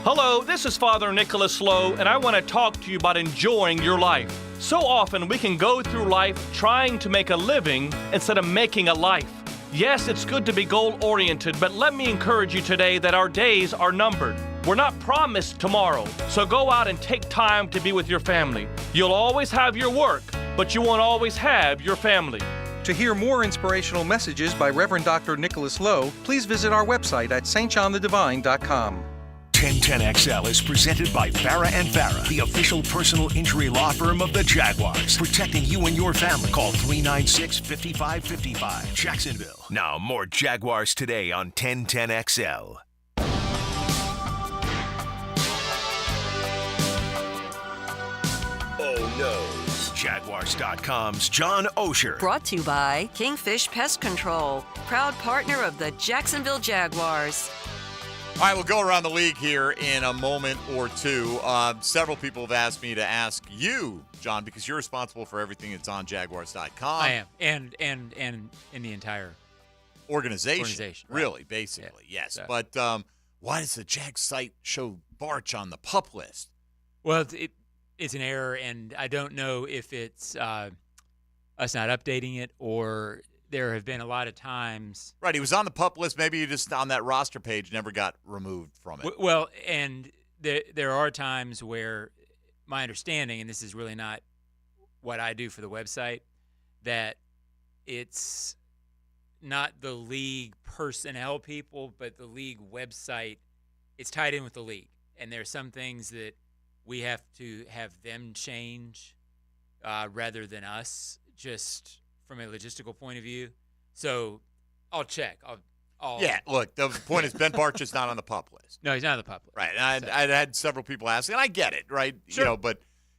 Hello, this is Father Nicholas Lowe, and I want to talk to you about enjoying your life. So often we can go through life trying to make a living instead of making a life. Yes, it's good to be goal-oriented, but let me encourage you today that our days are numbered. We're not promised tomorrow, so go out and take time to be with your family. You'll always have your work, but you won't always have your family. To hear more inspirational messages by Reverend Dr. Nicholas Lowe, please visit our website at stjohnthedivine.com. 1010XL is presented by Farah & Farah, the official personal injury law firm of the Jaguars, protecting you and your family. Call 396-5555, Jacksonville. Now more Jaguars Today on 1010XL. Oh no. Jaguars.com's John Osher. Brought to you by Kingfish Pest Control, proud partner of the Jacksonville Jaguars. All right, we'll go around the league here in a moment or two. Several people have asked me to ask you, John, because you're responsible for everything that's on Jaguars.com. I am, and in the entire organization right. really, basically, yeah. yes. So. But why does the Jag site show Barch on the PUP list? Well, it's an error, and I don't know if it's us not updating it or there have been a lot of times. Right, he was on the PUP list. Maybe he just on that roster page never got removed from it. Well, and there are times where my understanding, and this is really not what I do for the website, that it's not the league personnel people, but the league website. It's tied in with the league, and there are some things that we have to have them change rather than us, just from a logistical point of view. So I'll check. Yeah, look, the point is Ben Barch is not on the PUP list. No, he's not on the PUP list. Right, and I'd had several people ask, and I get it, right? Sure.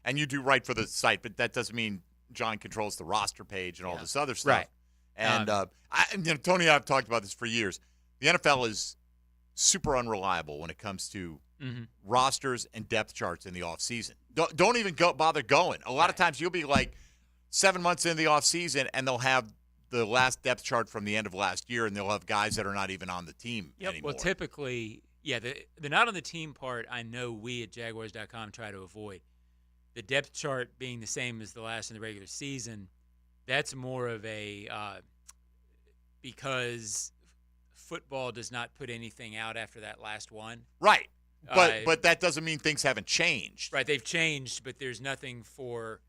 And you do write for the site, but that doesn't mean John controls the roster page and all this other stuff. Right. And Tony and I have talked about this for years. The NFL is super unreliable when it comes to rosters and depth charts in the offseason. Don't even bother going. A lot of times you'll be like 7 months into the offseason, and they'll have the last depth chart from the end of last year, and they'll have guys that are not even on the team anymore. Well, typically, the not on the team part, I know we at Jaguars.com try to avoid. The depth chart being the same as the last in the regular season, that's more of a because football does not put anything out after that last one. Right. But that doesn't mean things haven't changed. Right, they've changed, but there's nothing for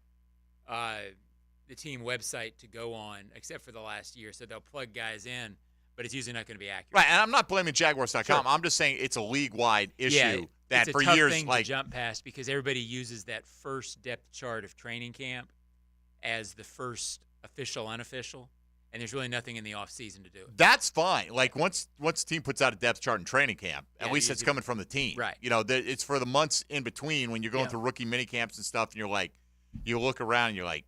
the team website to go on except for the last year. So they'll plug guys in, but it's usually not going to be accurate. Right, and I'm not blaming Jaguars.com. Sure. I'm just saying it's a league-wide issue that it's for a tough years, thing to jump past because everybody uses that first depth chart of training camp as the first official, unofficial, and there's really nothing in the offseason to do it. That's fine. Like once the team puts out a depth chart in training camp, at least it's coming from the team. Right. It's for the months in between when you're going through rookie mini camps and stuff, and you're like, you look around and you're like,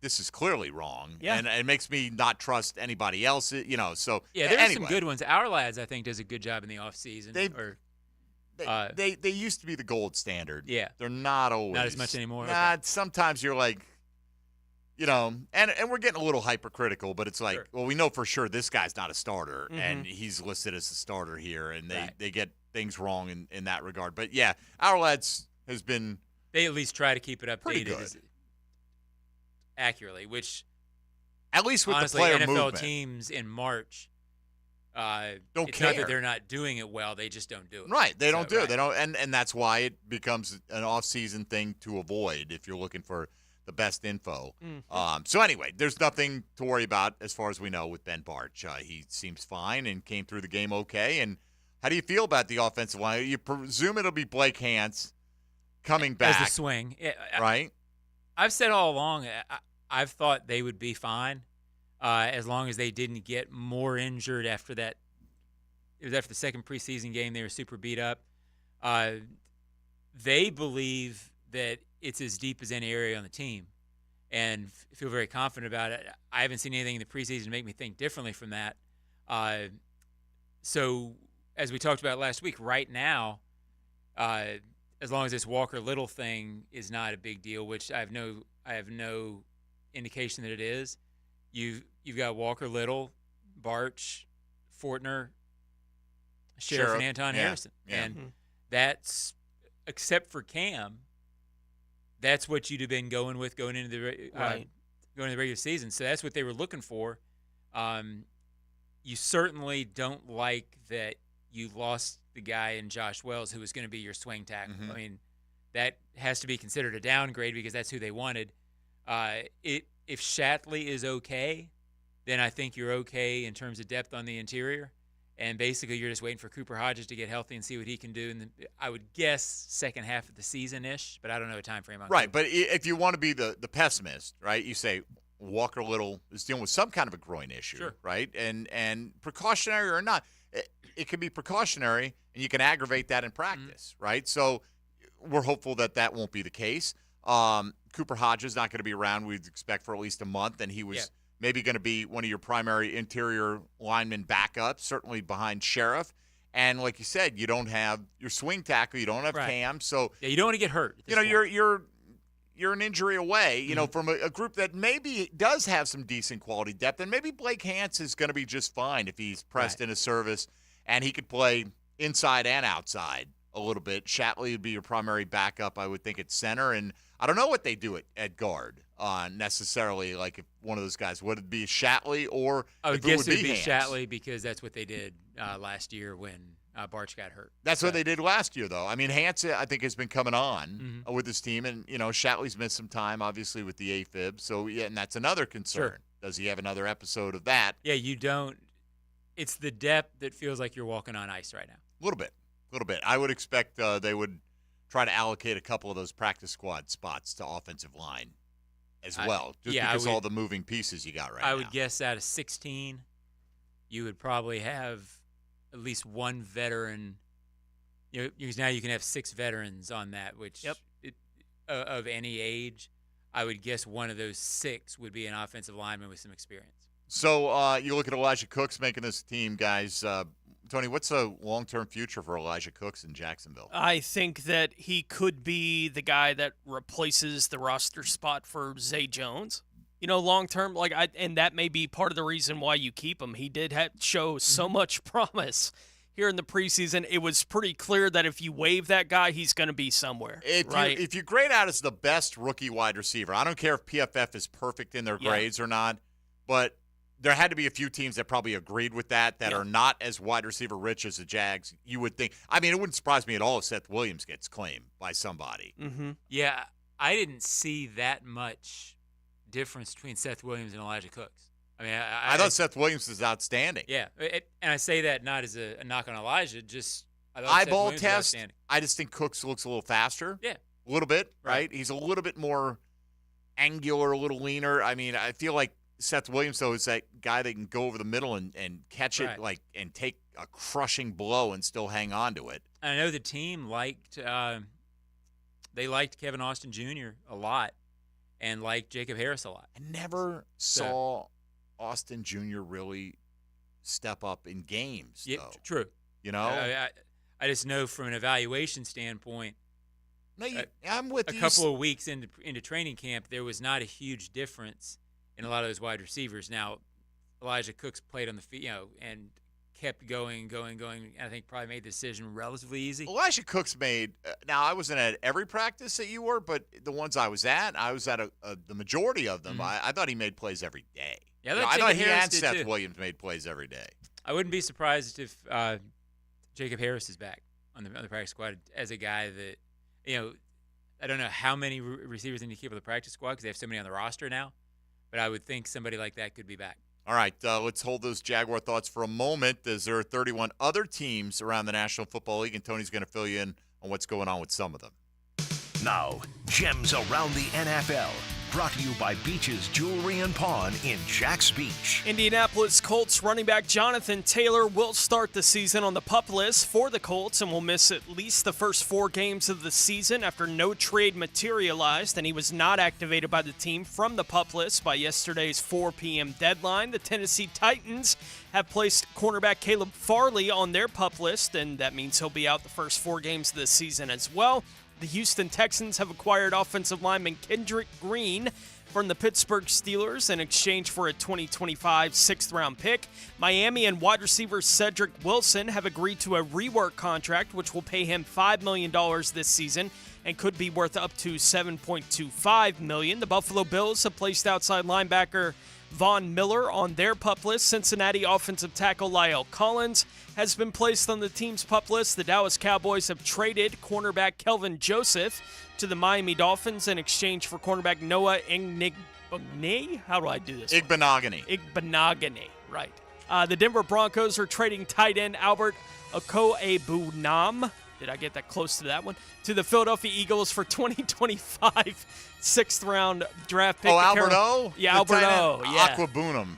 this is clearly wrong. Yeah. And it makes me not trust anybody else, so there's anyway. some good ones. Our lads, I think, does a good job in the offseason. They used to be the gold standard. Yeah. They're not always. Not as much anymore. Nah, sometimes you're like, and we're getting a little hypercritical, but it's like, well, we know for sure this guy's not a starter, and he's listed as a starter here, and they get things wrong in that regard. But, yeah, our lads has been – they at least try to keep it updated. Pretty good. accurately, which at least with honestly, the player NFL movement. Teams in March don't it's care. not that they're not doing it well; they just don't do it. Right, they don't do right. it. They don't, and that's why it becomes an off-season thing to avoid if you're looking for the best info. So anyway, there's nothing to worry about as far as we know with Ben Bartch. He seems fine and came through the game okay. And how do you feel about the offensive line? You presume it'll be Blake Hance coming back as the swing, right? I've said all along, I've thought they would be fine as long as they didn't get more injured after that. It was after the second preseason game; they were super beat up. They believe that it's as deep as any area on the team, and feel very confident about it. I haven't seen anything in the preseason to make me think differently from that. So, as we talked about last week, right now, as long as this Walker Little thing is not a big deal, which I have no indication that it is, you've got Walker Little, Bartch, Fortner, Sheriff, and Anton Harrison, and that's, except for Cam, that's what you'd have been going into the regular season. So that's what they were looking for. You certainly don't like that you lost the guy in Josh Wells who was going to be your swing tackle. I mean, that has to be considered a downgrade because that's who they wanted. If Shatley is okay, then I think you're okay in terms of depth on the interior. And basically, you're just waiting for Cooper Hodges to get healthy and see what he can do. And I would guess second half of the season-ish, but I don't know a time frame on Right, Cooper. but if you want to be the pessimist, right, you say Walker Little is dealing with some kind of a groin issue, right? And precautionary or not, it can be precautionary, and you can aggravate that in practice, right? So we're hopeful that won't be the case. Cooper Hodges not going to be around, we'd expect, for at least a month, and he was maybe going to be one of your primary interior lineman backups, certainly behind Sheriff. And like you said, you don't have your swing tackle, you don't have Cam, so you don't want to get hurt. You know, you're an injury away, you know, from a group that maybe does have some decent quality depth, and maybe Blake Hance is going to be just fine if he's pressed into service, and he could play inside and outside a little bit. Shatley would be your primary backup, I would think, at center, and I don't know what they do at guard necessarily. Like if one of those guys would it be Shatley or I would if guess it would be Hance. Shatley because that's what they did last year when Bartch got hurt. That's what they did last year, though. I mean, Hance, I think, has been coming on with his team, and you know, Shatley's missed some time, obviously, with the AFib. So yeah, and that's another concern. Sure. Does he have another episode of that? Yeah, you don't. It's the depth that feels like you're walking on ice right now. A little bit. I would expect they would try to allocate a couple of those practice squad spots to offensive line as well, just because all the moving pieces you got right now. I would guess out of 16, you would probably have at least one veteran. You know, because now you can have 6 veterans on that, which of any age. I would guess one of those 6 would be an offensive lineman with some experience. So you look at Elijah Cooks making this team, guys. Tony, what's the long-term future for Elijah Cooks in Jacksonville? I think that he could be the guy that replaces the roster spot for Zay Jones. You know, long-term, and that may be part of the reason why you keep him. He did show so much promise here in the preseason. It was pretty clear that if you waive that guy, he's going to be somewhere. If you grade out as the best rookie wide receiver, I don't care if PFF is perfect in their grades or not, but there had to be a few teams that probably agreed with that are not as wide receiver rich as the Jags. You would think. I mean, it wouldn't surprise me at all if Seth Williams gets claimed by somebody. Yeah, I didn't see that much difference between Seth Williams and Elijah Cooks. I mean, I thought Seth Williams was outstanding. Yeah, and I say that not as a knock on Elijah, just I thought eyeball Seth Williams was test. outstanding. I just think Cooks looks a little faster. Yeah, a little bit. Right? He's a little bit more angular, a little leaner. I mean, I feel like Seth Williams, though, is that guy that can go over the middle and catch it and take a crushing blow and still hang on to it. I know the team liked Kevin Austin Jr. a lot and liked Jacob Harris a lot. I never saw Austin Jr. really step up in games, though. True. You know? I just know from an evaluation standpoint, I'm with you. A couple of weeks into training camp, there was not a huge difference in a lot of those wide receivers. Now, Elijah Cooks played on the field, and kept going. I think probably made the decision relatively easy. Elijah Cooks made. Now I wasn't at every practice that you were, but the ones I was at the majority of them. I thought he made plays every day. Yeah, I thought he Harris and did Seth too. Williams made plays every day. I wouldn't be surprised if Jacob Harris is back on the practice squad as a guy that, I don't know how many receivers they need to keep on the practice squad because they have so many on the roster now, but I would think somebody like that could be back. All right, let's hold those Jaguar thoughts for a moment, as there are 31 other teams around the National Football League, and Tony's going to fill you in on what's going on with some of them. Now, Gems Around the NFL. Brought to you by Beach's Jewelry and Pawn in Jax Beach. Indianapolis Colts running back Jonathan Taylor will start the season on the PUP list for the Colts and will miss at least the first 4 games of the season after no trade materialized, and he was not activated by the team from the PUP list by yesterday's 4 p.m. deadline. The Tennessee Titans have placed cornerback Caleb Farley on their PUP list, and that means he'll be out the first 4 games of the season as well. The Houston Texans have acquired offensive lineman Kendrick Green from the Pittsburgh Steelers in exchange for a 2025 6th-round pick. Miami and wide receiver Cedric Wilson have agreed to a rework contract, which will pay him $5 million this season and could be worth up to $7.25 million. The Buffalo Bills have placed outside linebacker Von Miller on their PUP list. Cincinnati offensive tackle Lyle Collins has been placed on the team's PUP list. The Dallas Cowboys have traded cornerback Kelvin Joseph to the Miami Dolphins in exchange for cornerback Noah Igbinoghene. How do I do this? Igbinoghene, right. The Denver Broncos are trading tight end Albert Okoebunam. Did I get that close to that one? To the Philadelphia Eagles for 2025 6th-round draft pick. Oh, Albert O? Yeah, Albert O. Yeah.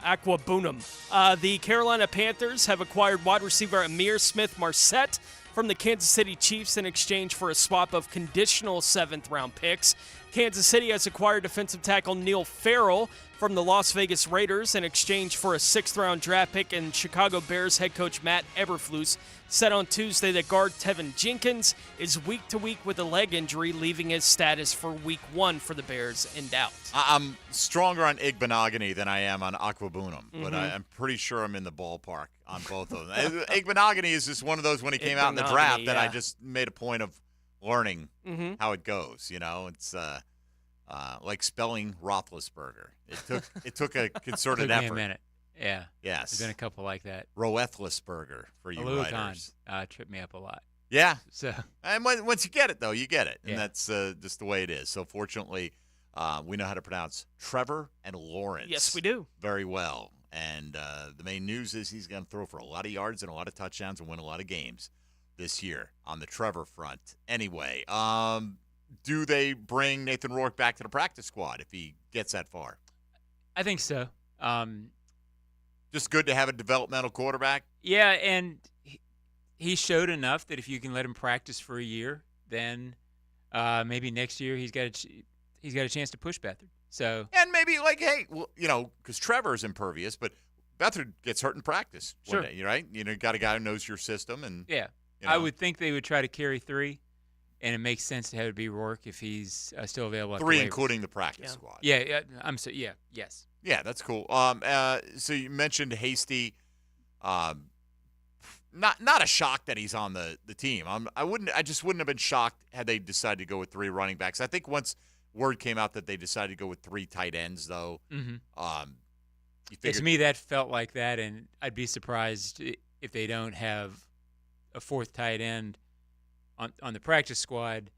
Aquabunam. The Carolina Panthers have acquired wide receiver Amir Smith-Marset from the Kansas City Chiefs in exchange for a swap of conditional 7th-round picks. Kansas City has acquired defensive tackle Neil Farrell from the Las Vegas Raiders in exchange for a 6th-round draft pick, and Chicago Bears head coach Matt Eberflus said on Tuesday that guard Tevin Jenkins is week-to-week with a leg injury, leaving his status for Week 1 for the Bears in doubt. I'm stronger on Igbinoghene than I am on Aquabunam, but I'm pretty sure I'm in the ballpark on both of them. Igbinoghene is just one of those when he came out in the draft that I just made a point of learning how it goes. It's like spelling Roethlisberger. It took a concerted Took me effort. a minute. Yeah. Yes. There's been a couple like that. Roethlisberger for you writers. Tripped me up a lot. Yeah. So. And once you get it, though, you get it. And Yeah. that's just the way it is. So fortunately, we know how to pronounce Trevor and Lawrence. Yes, we do. Very well. And the main news is he's going to throw for a lot of yards and a lot of touchdowns and win a lot of games this year on the Trevor front. Anyway, do they bring Nathan Rourke back to the practice squad if he gets that far? I think so. Just good to have a developmental quarterback? Yeah, and he showed enough that if you can let him practice for a year, then maybe next year he's got a chance to push Beathard. So And maybe because Trevor's impervious, but Beathard gets hurt in practice one day, right? You got a guy who knows your system. And yeah, I would think they would try to carry 3, and it makes sense to have it be Rourke if he's still available. 3 including the practice squad. Yeah, yes. Yeah, that's cool. So you mentioned Hasty. Not a shock that he's on the team. I just wouldn't have been shocked had they decided to go with 3 running backs. I think once word came out that they decided to go with 3 tight ends, though. To me, that felt like that, and I'd be surprised if they don't have a 4th tight end on the practice squad,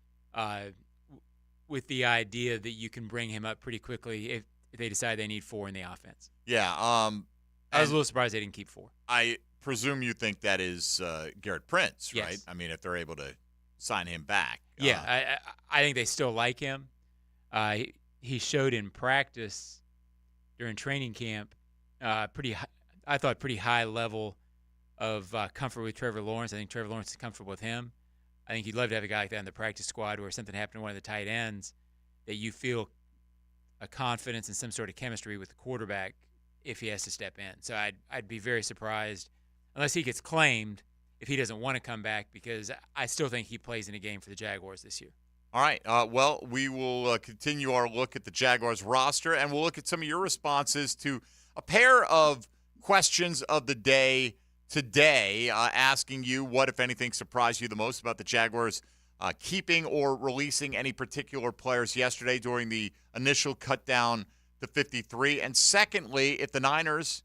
with the idea that you can bring him up pretty quickly if they decide they need 4 in the offense. Yeah. I was a little surprised they didn't keep 4. I presume you think that is Garrett Prince, Yes. right? I mean, if they're able to sign him back. Yeah, I think they still like him. He showed in practice during training camp pretty high level of comfort with Trevor Lawrence. I think Trevor Lawrence is comfortable with him. I think you'd love to have a guy like that in the practice squad where something happened to one of the tight ends that you feel a confidence and some sort of chemistry with the quarterback if he has to step in. So I'd be very surprised, unless he gets claimed, if he doesn't want to come back, because I still think he plays in a game for the Jaguars this year. All right. Well, we will continue our look at the Jaguars roster, and we'll look at some of your responses to a pair of questions of the day today, asking you what, if anything, surprised you the most about the Jaguars keeping or releasing any particular players yesterday during the initial cut down to 53. And secondly, if the Niners,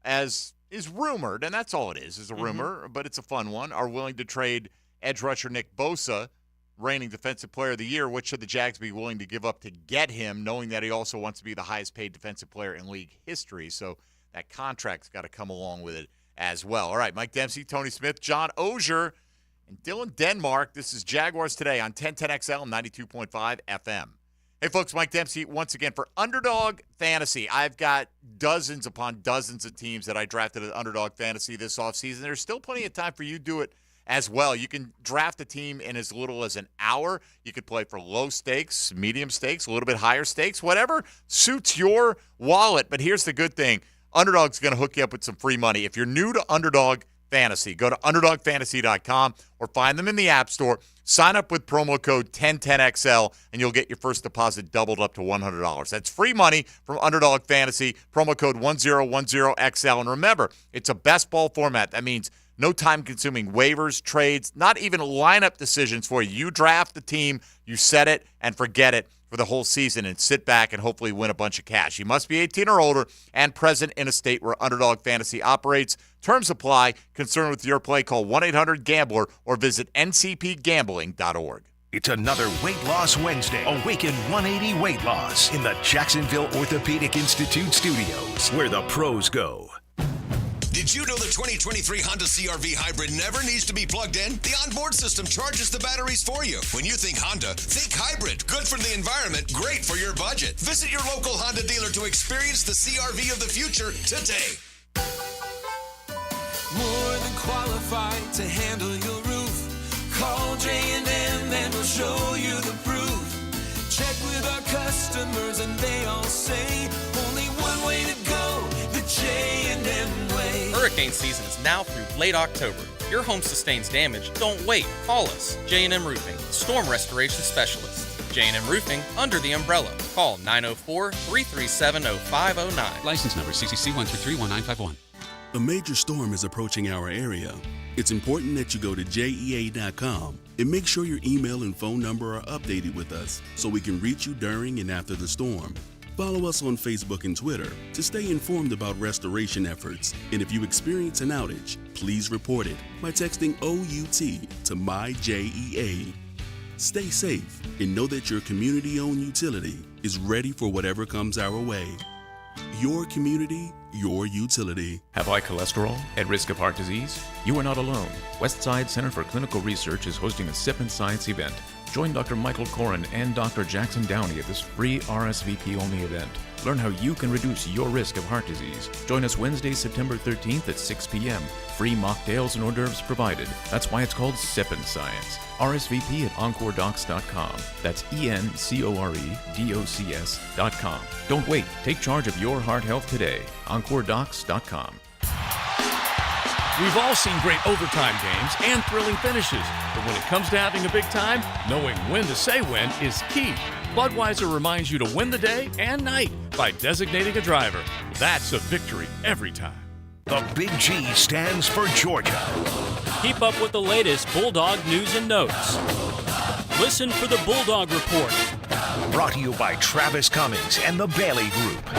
as is rumored, and that's all it is a rumor, but it's a fun one, are willing to trade edge rusher Nick Bosa, reigning Defensive Player of the Year, what should the Jags be willing to give up to get him, knowing that he also wants to be the highest paid defensive player in league history? So that contract's got to come along with it as well. All right, Mike Dempsey, Tony Smith, John Ogier, and Dylan Denmark. This is Jaguars Today on 1010XL 92.5 FM. Hey, folks, Mike Dempsey once again for Underdog Fantasy. I've got dozens upon dozens of teams that I drafted at Underdog Fantasy this offseason. There's still plenty of time for you to do it as well. You can draft a team in as little as an hour. You could play for low stakes, medium stakes, a little bit higher stakes, whatever suits your wallet. But here's the good thing. Underdog's going to hook you up with some free money. If you're new to Underdog Fantasy, go to UnderdogFantasy.com or find them in the App Store. Sign up with promo code 1010XL, and you'll get your first deposit doubled up to $100. That's free money from Underdog Fantasy, promo code 1010XL. And remember, it's a best ball format. That means no time-consuming waivers, trades, not even lineup decisions for you. You draft the team, you set it, and forget it for the whole season and sit back and hopefully win a bunch of cash. You must be 18 or older and present in a state where Underdog Fantasy operates. Terms apply. Concerned with your play, call 1-800-GAMBLER or visit ncpgambling.org. It's another Weight Loss Wednesday. Awaken 180 Weight Loss in the Jacksonville Orthopedic Institute studios, where the pros go. Did you know the 2023 Honda CR-V Hybrid never needs to be plugged in? The onboard system charges the batteries for you. When you think Honda, think hybrid. Good for the environment, great for your budget. Visit your local Honda dealer to experience the CR-V of the future today. More than qualified to handle your roof. Call J&M and we'll show you the proof. Check with our customers and they all say only one way to go, the J&M way. Hurricane season is now through late October. Your home sustains damage, don't wait. Call us, J&M Roofing, storm restoration specialist. J&M Roofing, under the umbrella. Call 904-337-0509. License number CCC 1331951. A major storm is approaching our area. It's important that you go to JEA.com and make sure your email and phone number are updated with us so we can reach you during and after the storm. Follow us on Facebook and Twitter to stay informed about restoration efforts. And if you experience an outage, please report it by texting OUT to MyJEA. Stay safe and know that your community-owned utility is ready for whatever comes our way. Your community, your utility. Have high cholesterol? At risk of heart disease? You are not alone. Westside Center for Clinical Research is hosting a Sip and Science event. Join Dr. Michael Koren and Dr. Jackson Downey at this free RSVP-only event. Learn how you can reduce your risk of heart disease. Join us Wednesday, September 13th at 6 p.m. Free mocktails and hors d'oeuvres provided. That's why it's called Sip and Science. RSVP at EncoreDocs.com. That's ENCOREDOCS.com. Don't wait. Take charge of your heart health today. EncoreDocs.com. We've all seen great overtime games and thrilling finishes, but when it comes to having a big time, knowing when to say when is key. Budweiser reminds you to win the day and night by designating a driver. That's a victory every time. The Big G stands for Georgia. Keep up with the latest Bulldog news and notes. Listen for the Bulldog Report. Brought to you by Travis Cummings and the Bailey Group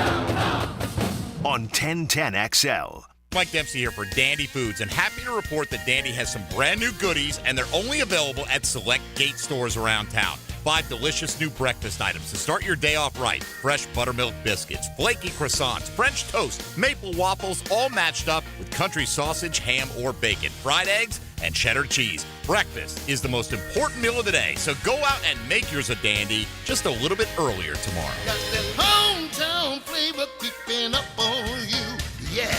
on 1010XL. Mike Dempsey here for Dandy Foods, and happy to report that Dandy has some brand new goodies, and they're only available at select Gate stores around town. 5 delicious new breakfast items to start your day off right. Fresh buttermilk biscuits, flaky croissants, French toast, maple waffles, all matched up with country sausage, ham, or bacon, fried eggs, and cheddar cheese. Breakfast is the most important meal of the day, so go out and make yours a dandy just a little bit earlier tomorrow. Got that hometown flavor creeping up on you, yeah.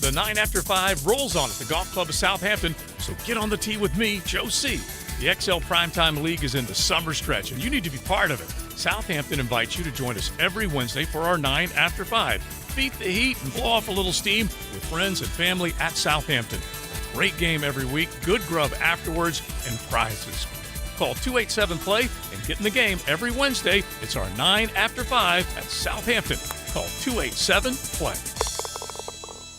The 9 after 5 rolls on at the Golf Club of Southampton, so get on the tee with me, Joe C. The XL Primetime League is in the summer stretch, and you need to be part of it. Southampton invites you to join us every Wednesday for our 9 after 5. Beat the heat and blow off a little steam with friends and family at Southampton. A great game every week, good grub afterwards, and prizes. Call 287-PLAY and get in the game every Wednesday. It's our 9 after 5 at Southampton. Call 287-PLAY.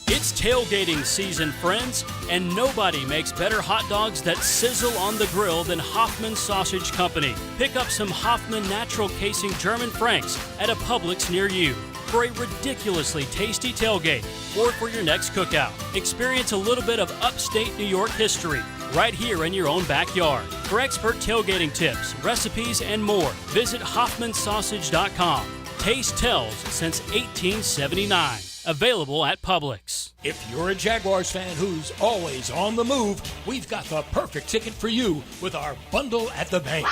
It's tailgating season, friends, and nobody makes better hot dogs that sizzle on the grill than Hoffman Sausage Company. Pick up some Hoffman Natural Casing German Franks at a Publix near you for a ridiculously tasty tailgate or for your next cookout. Experience a little bit of upstate New York history right here in your own backyard. For expert tailgating tips, recipes, and more, visit HoffmanSausage.com. Taste tells since 1879. Available at Publix. If you're a Jaguars fan who's always on the move, we've got the perfect ticket for you with our Bundle at the Bank.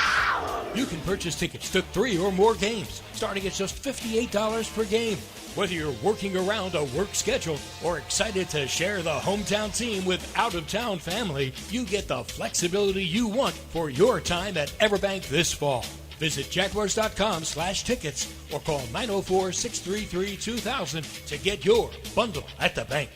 You can purchase tickets to 3 or more games, starting at just $58 per game. Whether you're working around a work schedule or excited to share the hometown team with out-of-town family, you get the flexibility you want for your time at Everbank this fall. Visit Jaguars.com/tickets or call 904-633-2000 to get your Bundle at the Bank.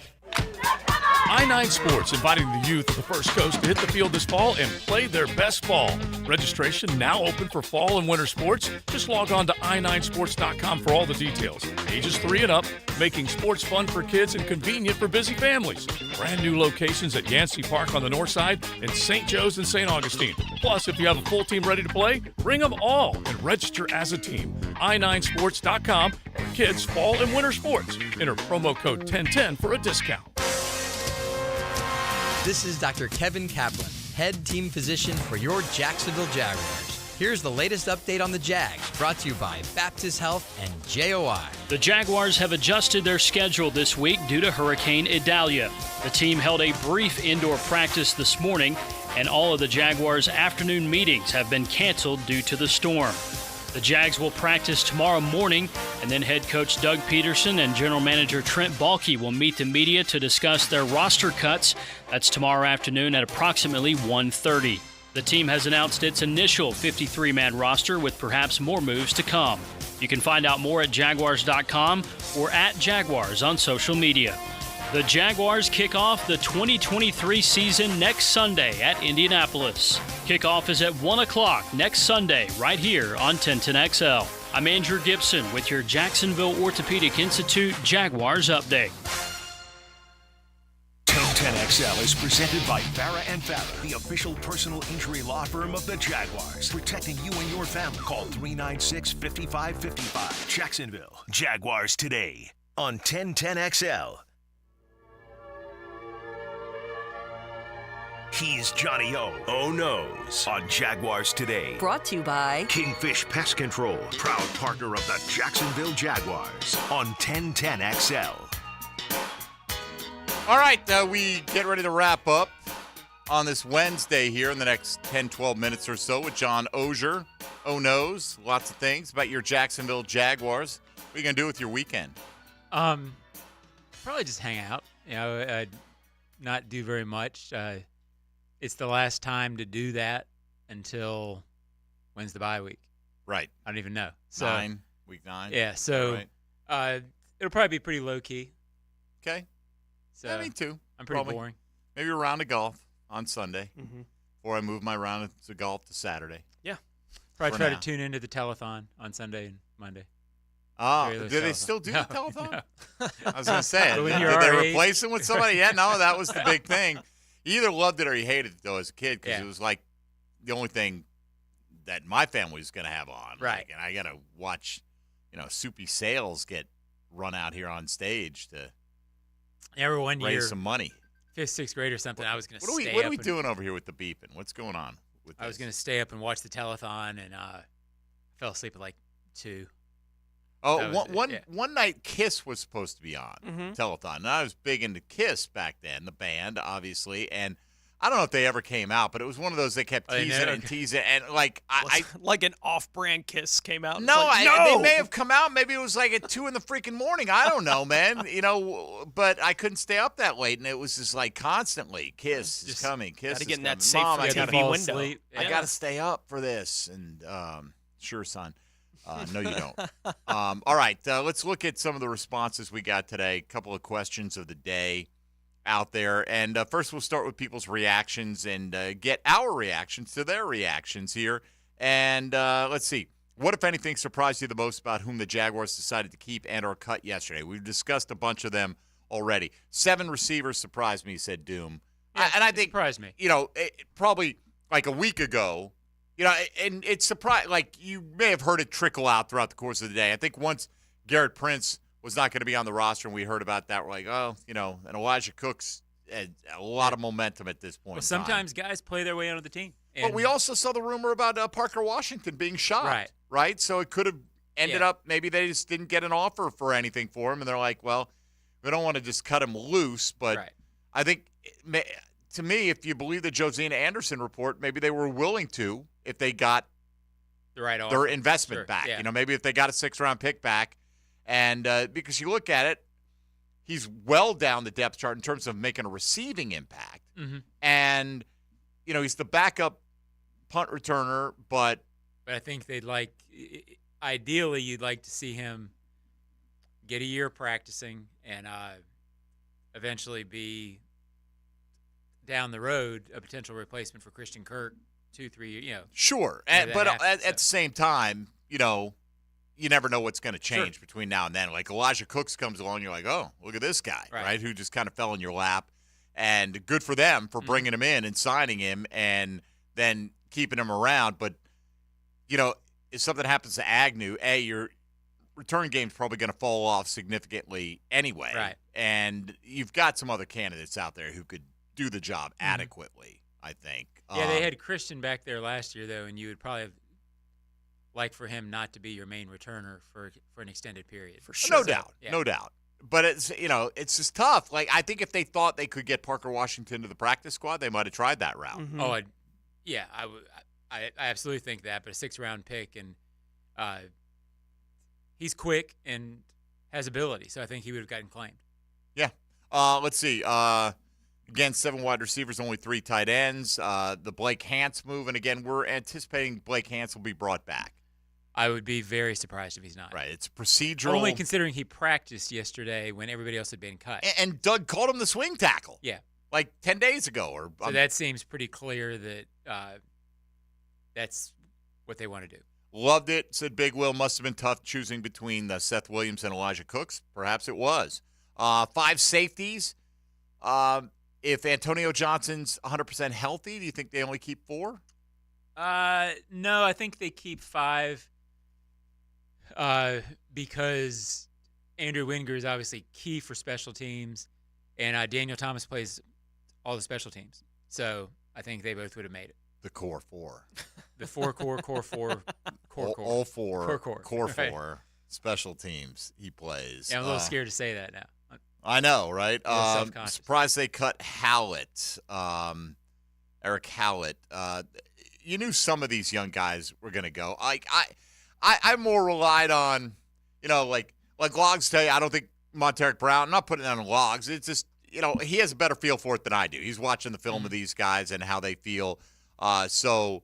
I-9 Sports inviting the youth of the First Coast to hit the field this fall and play their best ball. Registration now open for fall and winter sports. Just log on to i9sports.com for all the details. Ages 3 and up, making sports fun for kids and convenient for busy families. Brand new locations at Yancey Park on the north side and St. Joe's and St. Augustine. Plus, if you have a full team ready to play, bring them all and register as a team. i9sports.com for kids' fall and winter sports. Enter promo code 1010 for a discount. This is Dr. Kevin Kaplan, head team physician for your Jacksonville Jaguars. Here's the latest update on the Jags, brought to you by Baptist Health and JOI. The Jaguars have adjusted their schedule this week due to Hurricane Idalia. The team held a brief indoor practice this morning, and all of the Jaguars' afternoon meetings have been canceled due to the storm. The Jags will practice tomorrow morning, and then head coach Doug Peterson and general manager Trent Baalke will meet the media to discuss their roster cuts. That's tomorrow afternoon at approximately 1:30. The team has announced its initial 53-man roster with perhaps more moves to come. You can find out more at Jaguars.com or at Jaguars on social media. The Jaguars kick off the 2023 season next Sunday at Indianapolis. Kickoff is at 1 o'clock next Sunday right here on 1010XL. I'm Andrew Gibson with your Jacksonville Orthopedic Institute Jaguars Update. 1010XL is presented by Farah & Farah, the official personal injury law firm of the Jaguars. Protecting you and your family. Call 396-5555. Jacksonville. Jaguars Today on 1010XL. He's Johnny O. Oh No's on Jaguars Today. Brought to you by Kingfish Pest Control, proud partner of the Jacksonville Jaguars on 1010XL. All right, we get ready to wrap up on this Wednesday here in the next 10, 12 minutes or so with John Ogier. Oh No's, lots of things about your Jacksonville Jaguars. What are you going to do with your weekend? Probably just hang out. Not do very much. It's the last time to do that until when's the bye week? Right. I don't even know. So, week 9. Yeah, so it'll probably be pretty low key. Okay. So yeah, me too. I'm pretty boring. Maybe a round of golf on Sunday before I move my round of golf to Saturday. Yeah. Probably try to tune into the telethon on Sunday and Monday. Oh, do they still do the telethon? No. I was going to say, did they replace him with somebody? Yeah, no, that was the big thing. You either loved it or you hated it, though, as a kid, because it was like the only thing that my family was going to have on. Right. Like, and I got to watch, Soupy Sales get run out here on stage to raise some money. 5th, 6th grade or something, I was going to stay up. What are we doing over here with the beeping? What's going on with this? I was going to stay up and watch the telethon, and fell asleep at like 2. Oh, one night Kiss was supposed to be on telethon. And I was big into Kiss back then, the band, obviously. And I don't know if they ever came out, but it was one of those they kept teasing and teasing. And like like an off-brand Kiss came out. No, they may have come out. Maybe it was like at 2 in the freaking morning. I don't know, man. But I couldn't stay up that late, and it was just like constantly Kiss is coming. Kiss is getting coming. that safe Mom, for I TV window. I got to stay up for this. And sure, son. No, you don't. All right, let's look at some of the responses we got today. A couple of questions of the day out there. And first, we'll start with people's reactions and get our reactions to their reactions here. And let's see. What, if anything, surprised you the most about whom the Jaguars decided to keep and or cut yesterday? We've discussed a bunch of them already. 7 receivers surprised me, said Doom. Yeah, and I think, surprised me. Probably like a week ago, and it's surprised. Like, you may have heard it trickle out throughout the course of the day. I think once Garrett Prince was not going to be on the roster and we heard about that, we're like, and Elijah Cook's had a lot of momentum at this point. Well, sometimes guys play their way onto the team. But we also saw the rumor about Parker Washington being shot. Right? So it could have ended up, maybe they just didn't get an offer for anything for him, and they're like, well, we don't want to just cut him loose. But I think, to me, if you believe the Josina Anderson report, maybe they were willing to if they got their investment back. Yeah. Maybe if they got a 6th-round pick back. And because you look at it, he's well down the depth chart in terms of making a receiving impact. Mm-hmm. And, he's the backup punt returner, but I think ideally you'd like to see him get a year practicing and eventually be down the road a potential replacement for Christian Kirk 2-3 years. Sure. But at the same time, you never know what's going to change between now and then. Like Elijah Cooks comes along, you're like, oh, look at this guy, right? Who just kind of fell in your lap. And good for them for bringing him in and signing him and then keeping him around. But, if something happens to Agnew, your return game's probably going to fall off significantly anyway. Right. And you've got some other candidates out there who could do the job adequately, I think. Yeah, they had Christian back there last year, though, and you would probably have liked for him not to be your main returner for an extended period. For sure. No doubt. But it's it's just tough. Like, I think if they thought they could get Parker Washington to the practice squad, they might have tried that route. Mm-hmm. I absolutely think that. But a 6th-round pick, and he's quick and has ability, so I think he would have gotten claimed. Yeah. Let's see. Again, 7 wide receivers, only 3 tight ends. The Blake Hance move, and again, we're anticipating Blake Hance will be brought back. I would be very surprised if he's not. Right. It's procedural. Only considering he practiced yesterday when everybody else had been cut. And Doug called him the swing tackle. Yeah. Like 10 days ago. So that seems pretty clear that that's what they want to do. Loved it, said Big Will. Must have been tough choosing between Seth Williams and Elijah Cooks. Perhaps it was. 5 safeties. If Antonio Johnson's 100% healthy, do you think they only keep 4? No, I think they keep 5 because Andrew Winger is obviously key for special teams, and Daniel Thomas plays all the special teams. So I think they both would have made it. The core 4. The 4 core 4. All 4. Core 4. Right. Special teams he plays. Yeah, I'm a little scared to say that now. I know, right? Surprised they cut Hallett, Eric Hallett. You knew some of these young guys were going to go. I more relied on, like Logs tell you, I don't think Monteric Brown, I'm not putting it on Logs. It's just, he has a better feel for it than I do. He's watching the film of these guys and how they feel. So,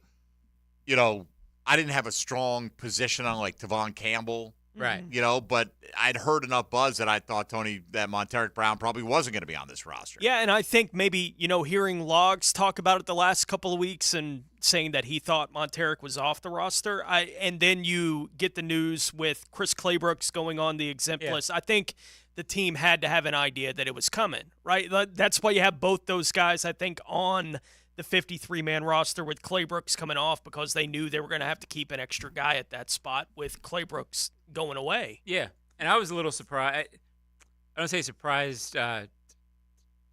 I didn't have a strong position on like Tavon Campbell. Right. But I'd heard enough buzz that I thought, Tony, that Monteric Brown probably wasn't going to be on this roster. Yeah, and I think maybe, hearing Logs talk about it the last couple of weeks and saying that he thought Monteric was off the roster, and then you get the news with Chris Claybrooks going on the exempt list. I think the team had to have an idea that it was coming, right? That's why you have both those guys, I think, on the 53-man roster with Claybrooks coming off because they knew they were going to have to keep an extra guy at that spot with Claybrooks going away. Yeah, and I was a little surprised. I don't say surprised how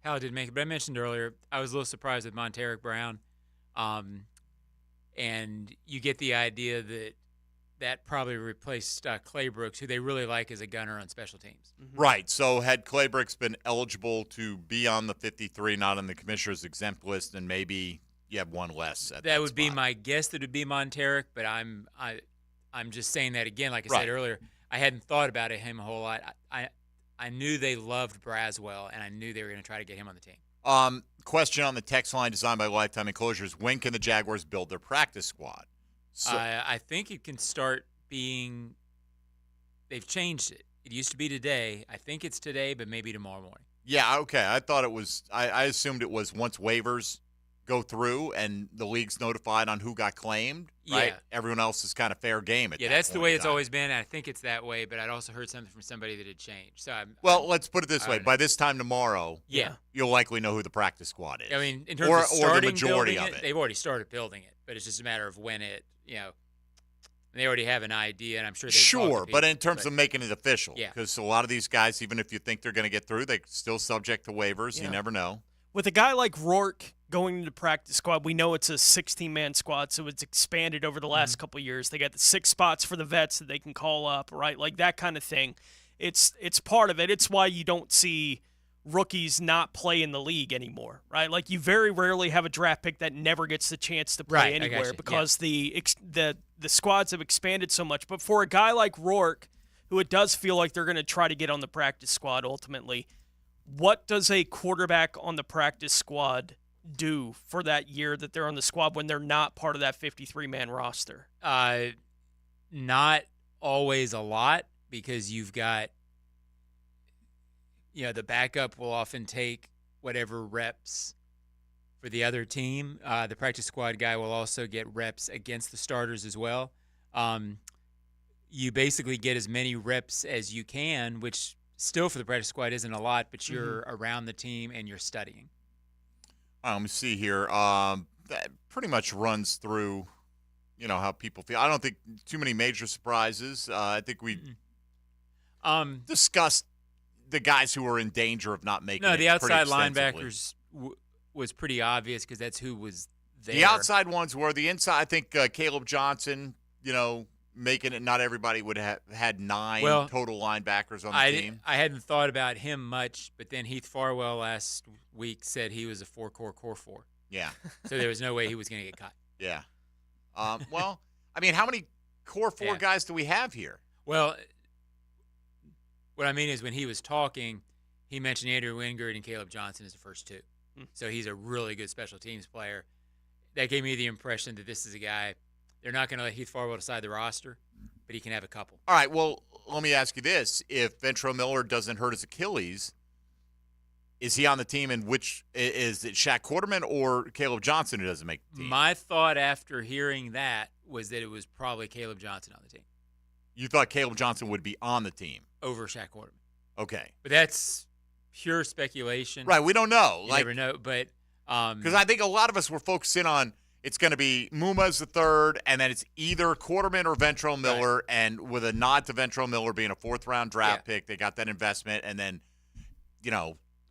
it didn't make it, but I mentioned earlier I was a little surprised with Monteric Brown. And you get the idea that probably replaced Claybrooks, who they really like as a gunner on special teams. Mm-hmm. Right. So had Claybrooks been eligible to be on the 53, not on the commissioner's exempt list, then maybe you have one less at that would spot. Be my guess that it would be Monteric, but I'm just saying that again, like I said earlier. I hadn't thought about him a whole lot. I knew they loved Braswell, and I knew they were going to try to get him on the team. Question on the text line designed by Lifetime Enclosures: when can the Jaguars build their practice squad? So, I think it can start being – they've changed it. It used to be today. I think it's today, but maybe tomorrow morning. Yeah, okay. I thought it was – I assumed it was once waivers go through and the league's notified on who got claimed, right? Yeah. Everyone else is kind of fair game at that that's the point way in it's time. always been. And I think it's that way, but I'd also heard something from somebody that had changed. So let's put it this way. By this time tomorrow, you'll likely know who the practice squad is. I mean, in terms of starting or the majority building of it. they've already started building it, but it's just a matter of when it, they already have an idea, and I'm sure Sure, but in terms of making it official, Yeah. because a lot of these guys, even if you think they're going to get through, they're still subject to waivers. Yeah. You never know. With a guy like Rourke going into practice squad, we know it's a 16-man squad, so it's expanded over the last couple of years. They got the 6 spots for the vets that they can call up, right? Like that kind of thing. It's part of it. It's why you don't see rookies not play in the league anymore, right? Like you very rarely have a draft pick that never gets the chance to play anywhere because the squads have expanded so much. But for a guy like Rourke, who it does feel like they're going to try to get on the practice squad ultimately, what does a quarterback on the practice squad do for that year that they're on the squad when they're not part of that 53-man roster? Not always a lot, because you've got, the backup will often take whatever reps for the other team. The practice squad guy will also get reps against the starters as well. You basically get as many reps as you can, which still for the practice squad isn't a lot, but you're around the team and you're studying. Let me see here. That pretty much runs through, how people feel. I don't think too many major surprises. I think we discussed the guys who were in danger of not making it. No, the outside pretty extensively. linebackers was pretty obvious because that's who was there. The outside ones were. The inside, I think Caleb Johnson, making it. Not everybody would have had 9 total linebackers on the team. I hadn't thought about him much, but then Heath Farwell last week said he was a 4-core core 4. Yeah. So there was no way he was going to get cut. Yeah. Well, I mean, how many core 4 guys do we have here? Well, what I mean is when he was talking, he mentioned Andrew Wingard and Caleb Johnson as the first 2. So he's a really good special teams player. That gave me the impression that this is a guy, they're not going to let Heath Farwell decide the roster, but he can have a couple. All right, well, let me ask you this. If Ventrell Miller doesn't hurt his Achilles, is he on the team, and which is it Shaq Quarterman or Caleb Johnson who doesn't make the team? My thought after hearing that was that it was probably Caleb Johnson on the team. You thought Caleb Johnson would be on the team? Over Shaq Quarterman. Okay. But that's pure speculation. Right, we don't know. You never know, but because I think a lot of us were focusing on it's going to be Muma's the third, and then it's either Quarterman or Ventrell Miller, and with a nod to Ventrell Miller being a 4th-round draft pick, they got that investment, and then,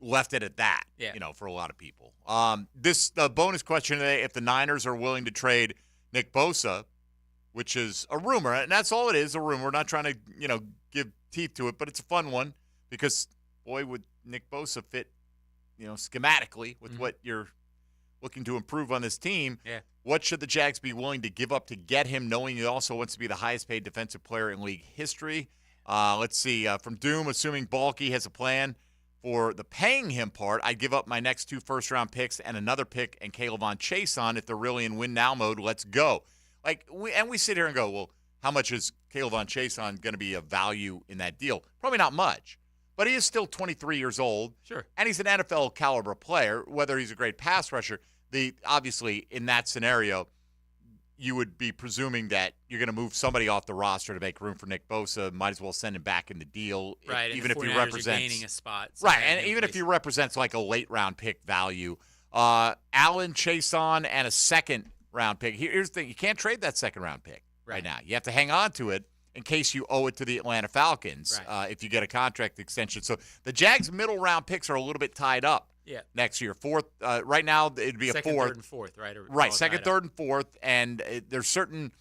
left it at that, for a lot of people. This bonus question today, if the Niners are willing to trade Nick Bosa, which is a rumor, and that's all it is, a rumor. We're not trying to, give teeth to it, but it's a fun one because, boy, would Nick Bosa fit, schematically with what you're looking to improve on this team. Yeah. What should the Jags be willing to give up to get him, knowing he also wants to be the highest-paid defensive player in league history? Let's see. From Doom, assuming Balky has a plan for the paying him part, I'd give up my next 2 first-round picks and another pick and Caleb Chase on if they're really in win-now mode. Let's go. We sit here and go, well, how much is Caleb Chase going to be of value in that deal? Probably not much. But he is still 23 years old. Sure. And he's an NFL caliber player, whether he's a great pass rusher. Obviously, in that scenario, you would be presuming that you're going to move somebody off the roster to make room for Nick Bosa. Might as well send him back in the deal. Right, even and if the he 49ers represents are gaining a spot. Right, and even if he represents like a late-round pick value. Allen Chason and a second-round pick. Here's the thing. You can't trade that second-round pick right now. You have to hang on to it in case you owe it to the Atlanta Falcons if you get a contract extension. So the Jags' middle-round picks are a little bit tied up next year. 4th, right now it'd be second, a 4th. Third, and 4th, right? Right, second, third, and 4th. And there's certain,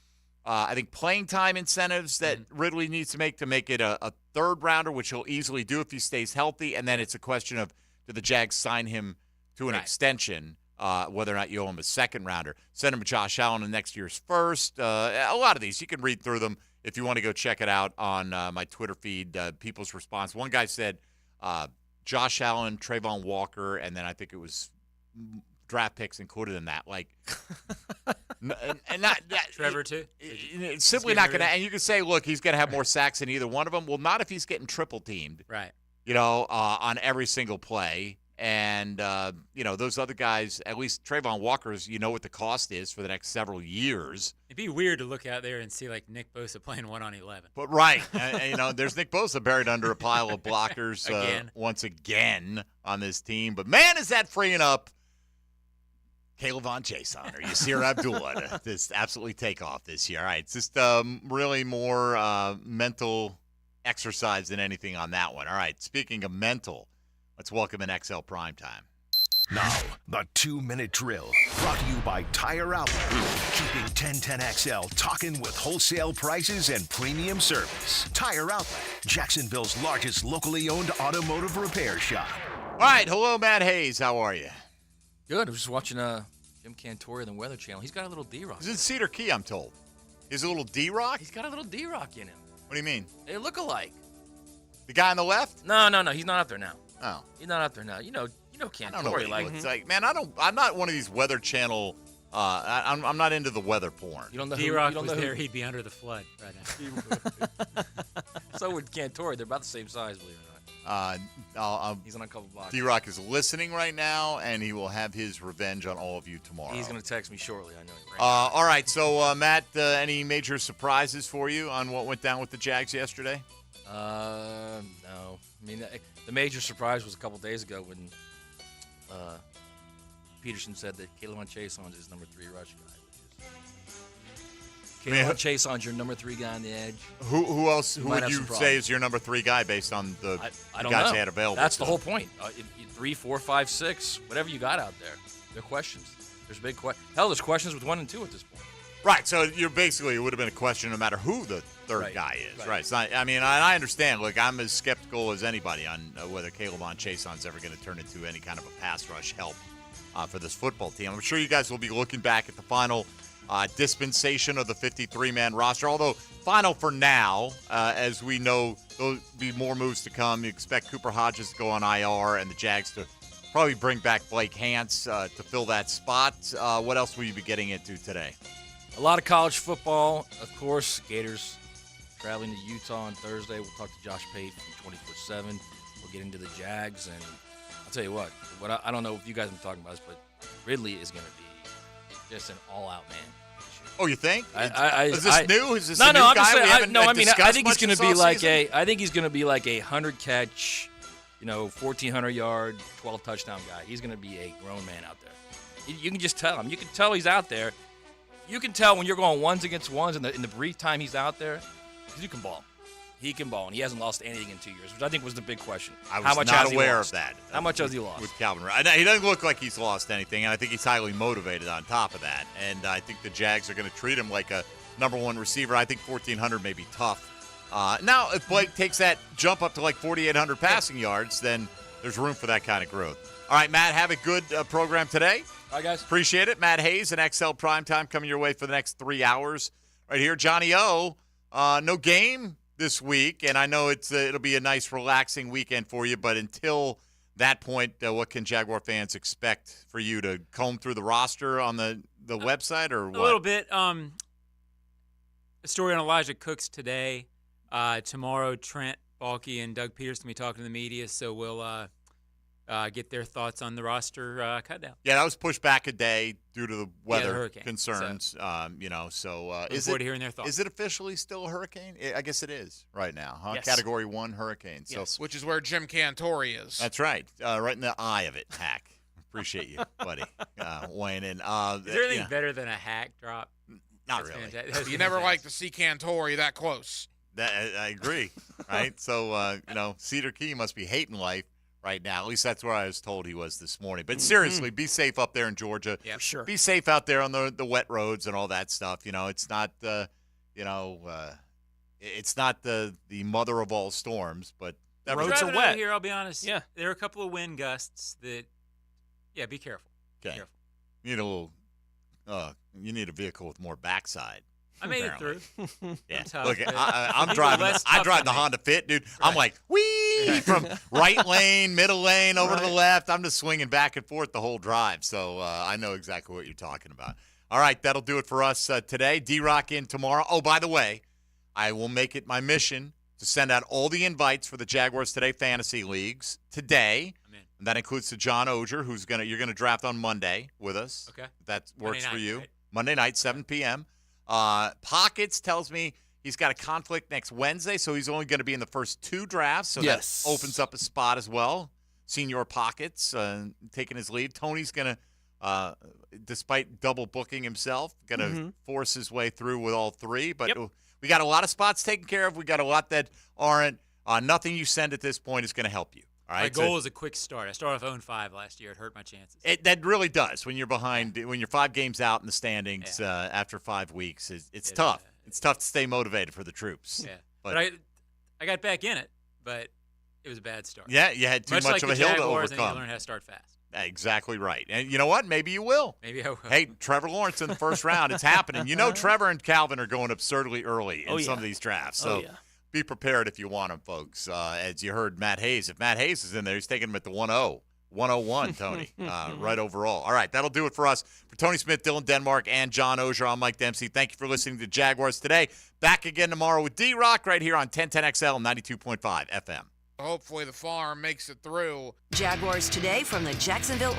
I think, playing time incentives that Ridley needs to make it a 3rd-rounder, which he'll easily do if he stays healthy. And then it's a question of, do the Jags sign him to an extension, whether or not you owe him a 2nd-rounder. Send him to Josh Allen in next year's 1st. A lot of these, you can read through them if you want to go check it out on my Twitter feed, people's response. One guy said Josh Allen, Trayvon Walker, and then I think it was draft picks included in that. And not that, Trevor, too? It's simply not going to – and you can say, look, he's going to have more sacks than either one of them. Well, not if he's getting triple-teamed. Right. On every single play. And, those other guys, at least Trayvon Walker's, you know what the cost is for the next several years. It'd be weird to look out there and see, like, Nick Bosa playing 1-on-11. But, right. and, there's Nick Bosa buried under a pile of blockers once again on this team. But, man, is that freeing up Caleb Von Jason or Yasir Abdullah to just absolutely take off this year. All right, it's just really more mental exercise than anything on that one. All right, speaking of mental, let's welcome in XL Primetime. Now, the 2-minute drill, brought to you by Tire Outlet. Keeping 1010XL talking with wholesale prices and premium service. Tire Outlet, Jacksonville's largest locally owned automotive repair shop. All right, hello, Matt Hayes. How are you? Good. I was just watching Jim Cantori on the Weather Channel. He's got a little D-Rock. He's in Cedar Key, I'm told. He's a little D-Rock? He's got a little D-Rock in him. What do you mean? They look alike. The guy on the left? No. He's not up there now. Oh. He's not up there now. You know Cantori. I don't know what he looks like. Man, I'm not one of these Weather Channel. I'm not into the weather porn. You don't know D-Rock was there, he'd be under the flood right now. So would Cantori. They're about the same size, believe it or not. He's on a couple blocks. D-Rock is listening right now, and he will have his revenge on all of you tomorrow. He's going to text me shortly. I know he all right, so Matt, any major surprises for you on what went down with the Jags yesterday? No. I mean, the major surprise was a couple days ago when Peterson said that Caleb Chason is his number 3 rush guy. Caleb Chason's your number 3 guy on the edge. Who else? Who would you say is your number 3 guy based on the guys they had available? That's the whole point. 3, 4, 5, 6, whatever you got out there. There are questions. There's big questions. Hell, there's questions with 1 and 2 at this point. Right. So it would have been a question no matter who the third guy is. Right. It's not. I mean, I understand. Look, I'm as skeptical as anybody on whether Caleb Chason's ever going to turn into any kind of a pass rush help for this football team. I'm sure you guys will be looking back at the final dispensation of the 53-man roster, although final for now, as we know, there'll be more moves to come. You expect Cooper Hodges to go on IR and the Jags to probably bring back Blake Hance to fill that spot. What else will you be getting into today? A lot of college football, of course. Gators traveling to Utah on Thursday. We'll talk to Josh Pate from 24/7. We'll get into the Jags, and I'll tell you what I don't know if you guys have been talking about this, but Ridley is going to be just an all-out man. Oh, you think? Is this new? Is this no, a new I'm guy? just saying. I think he's going to be like I think he's going to be like a 100-catch, 1,400-yard, 12-touchdown guy. He's going to be a grown man out there. You can just tell him. You can tell he's out there. You can tell when you're going ones against ones in the brief time he's out there, because you can ball. He can ball, and he hasn't lost anything in 2 years, which I think was the big question. I was not aware of that. How much has he lost? With Calvin Ridley. He doesn't look like he's lost anything, and I think he's highly motivated on top of that. And I think the Jags are going to treat him like a number 1 receiver. I think 1,400 may be tough. Now, if Blake takes that jump up to like 4,800 passing yards, then there's room for that kind of growth. All right, Matt, have a good program today. All right, guys. Appreciate it. Matt Hayes and XL Primetime coming your way for the next 3 hours. Right here, Johnny O. No game this week, and I know it'll be a nice, relaxing weekend for you, but until that point, what can Jaguar fans expect for you to comb through the roster on the website, or what? A little bit. A story on Elijah Cooks today. Tomorrow, Trent Baalke and Doug Peterson will be talking to the media, so we'll get their thoughts on the roster cut down. Yeah, that was pushed back a day due to the weather the hurricane, concerns. So. Is forward to hearing their thoughts. Is it officially still a hurricane? I guess it is right now, huh? Yes. Category 1 hurricane. So, yes, which is where Jim Cantori is. That's right, right in the eye of it, Hack. Appreciate you, buddy, weighing in. Is there anything better than a Hack drop? Not really. You never like to see Cantori that close. I agree, right? So, Cedar Key must be hating life right now. At least that's where I was told he was this morning. But seriously, be safe up there in Georgia. Yeah, sure. Be safe out there on the wet roads and all that stuff. It's not it's not the mother of all storms, but the roads are wet. Here, I'll be honest. Yeah, there are a couple of wind gusts that. Yeah, be careful. Okay. You need you need a vehicle with more backside. I made it through. Yeah. Tough, look, I'm driving. I drive the Honda Fit, dude. Right. I'm like, whee, from right lane, middle lane, over to the left. I'm just swinging back and forth the whole drive. So I know exactly what you're talking about. All right, that'll do it for us today. D-Rock in tomorrow. Oh, by the way, I will make it my mission to send out all the invites for the Jaguars Today fantasy leagues today. And that includes to John Ogier, you're gonna draft on Monday with us. Okay. That works for you. Right? Monday night, 7 p.m. Pockets tells me he's got a conflict next Wednesday, so he's only going to be in the first 2 drafts. So that opens up a spot as well. Senior Pockets taking his lead. Tony's going to, despite double booking himself, going to force his way through with all 3. But we got a lot of spots taken care of. We got a lot that aren't. Nothing you send at this point is going to help you. All right, my goal is a quick start. I started off 0-5 last year. It hurt my chances. That really does. When you're behind, when you're 5 games out in the standings after 5 weeks, it's tough. It's tough to stay motivated for the troops. Yeah, but I got back in it, but it was a bad start. Yeah, you had too much of a hill to overcome. And you learn how to start fast. Exactly right. And you know what? Maybe you will. Maybe I will. Hey, Trevor Lawrence in the first round. It's happening. You know Trevor and Calvin are going absurdly early in some of these drafts. So be prepared if you want them, folks. As you heard Matt Hayes. If Matt Hayes is in there, he's taking him at the 1-0. 101, Tony, right overall. All right, that'll do it for us. For Tony Smith, Dylan Denmark, and John Ogier, I'm Mike Dempsey. Thank you for listening to Jaguars Today. Back again tomorrow with D-Rock right here on 1010XL 92.5 FM. Hopefully the farm makes it through. Jaguars Today from the Jacksonville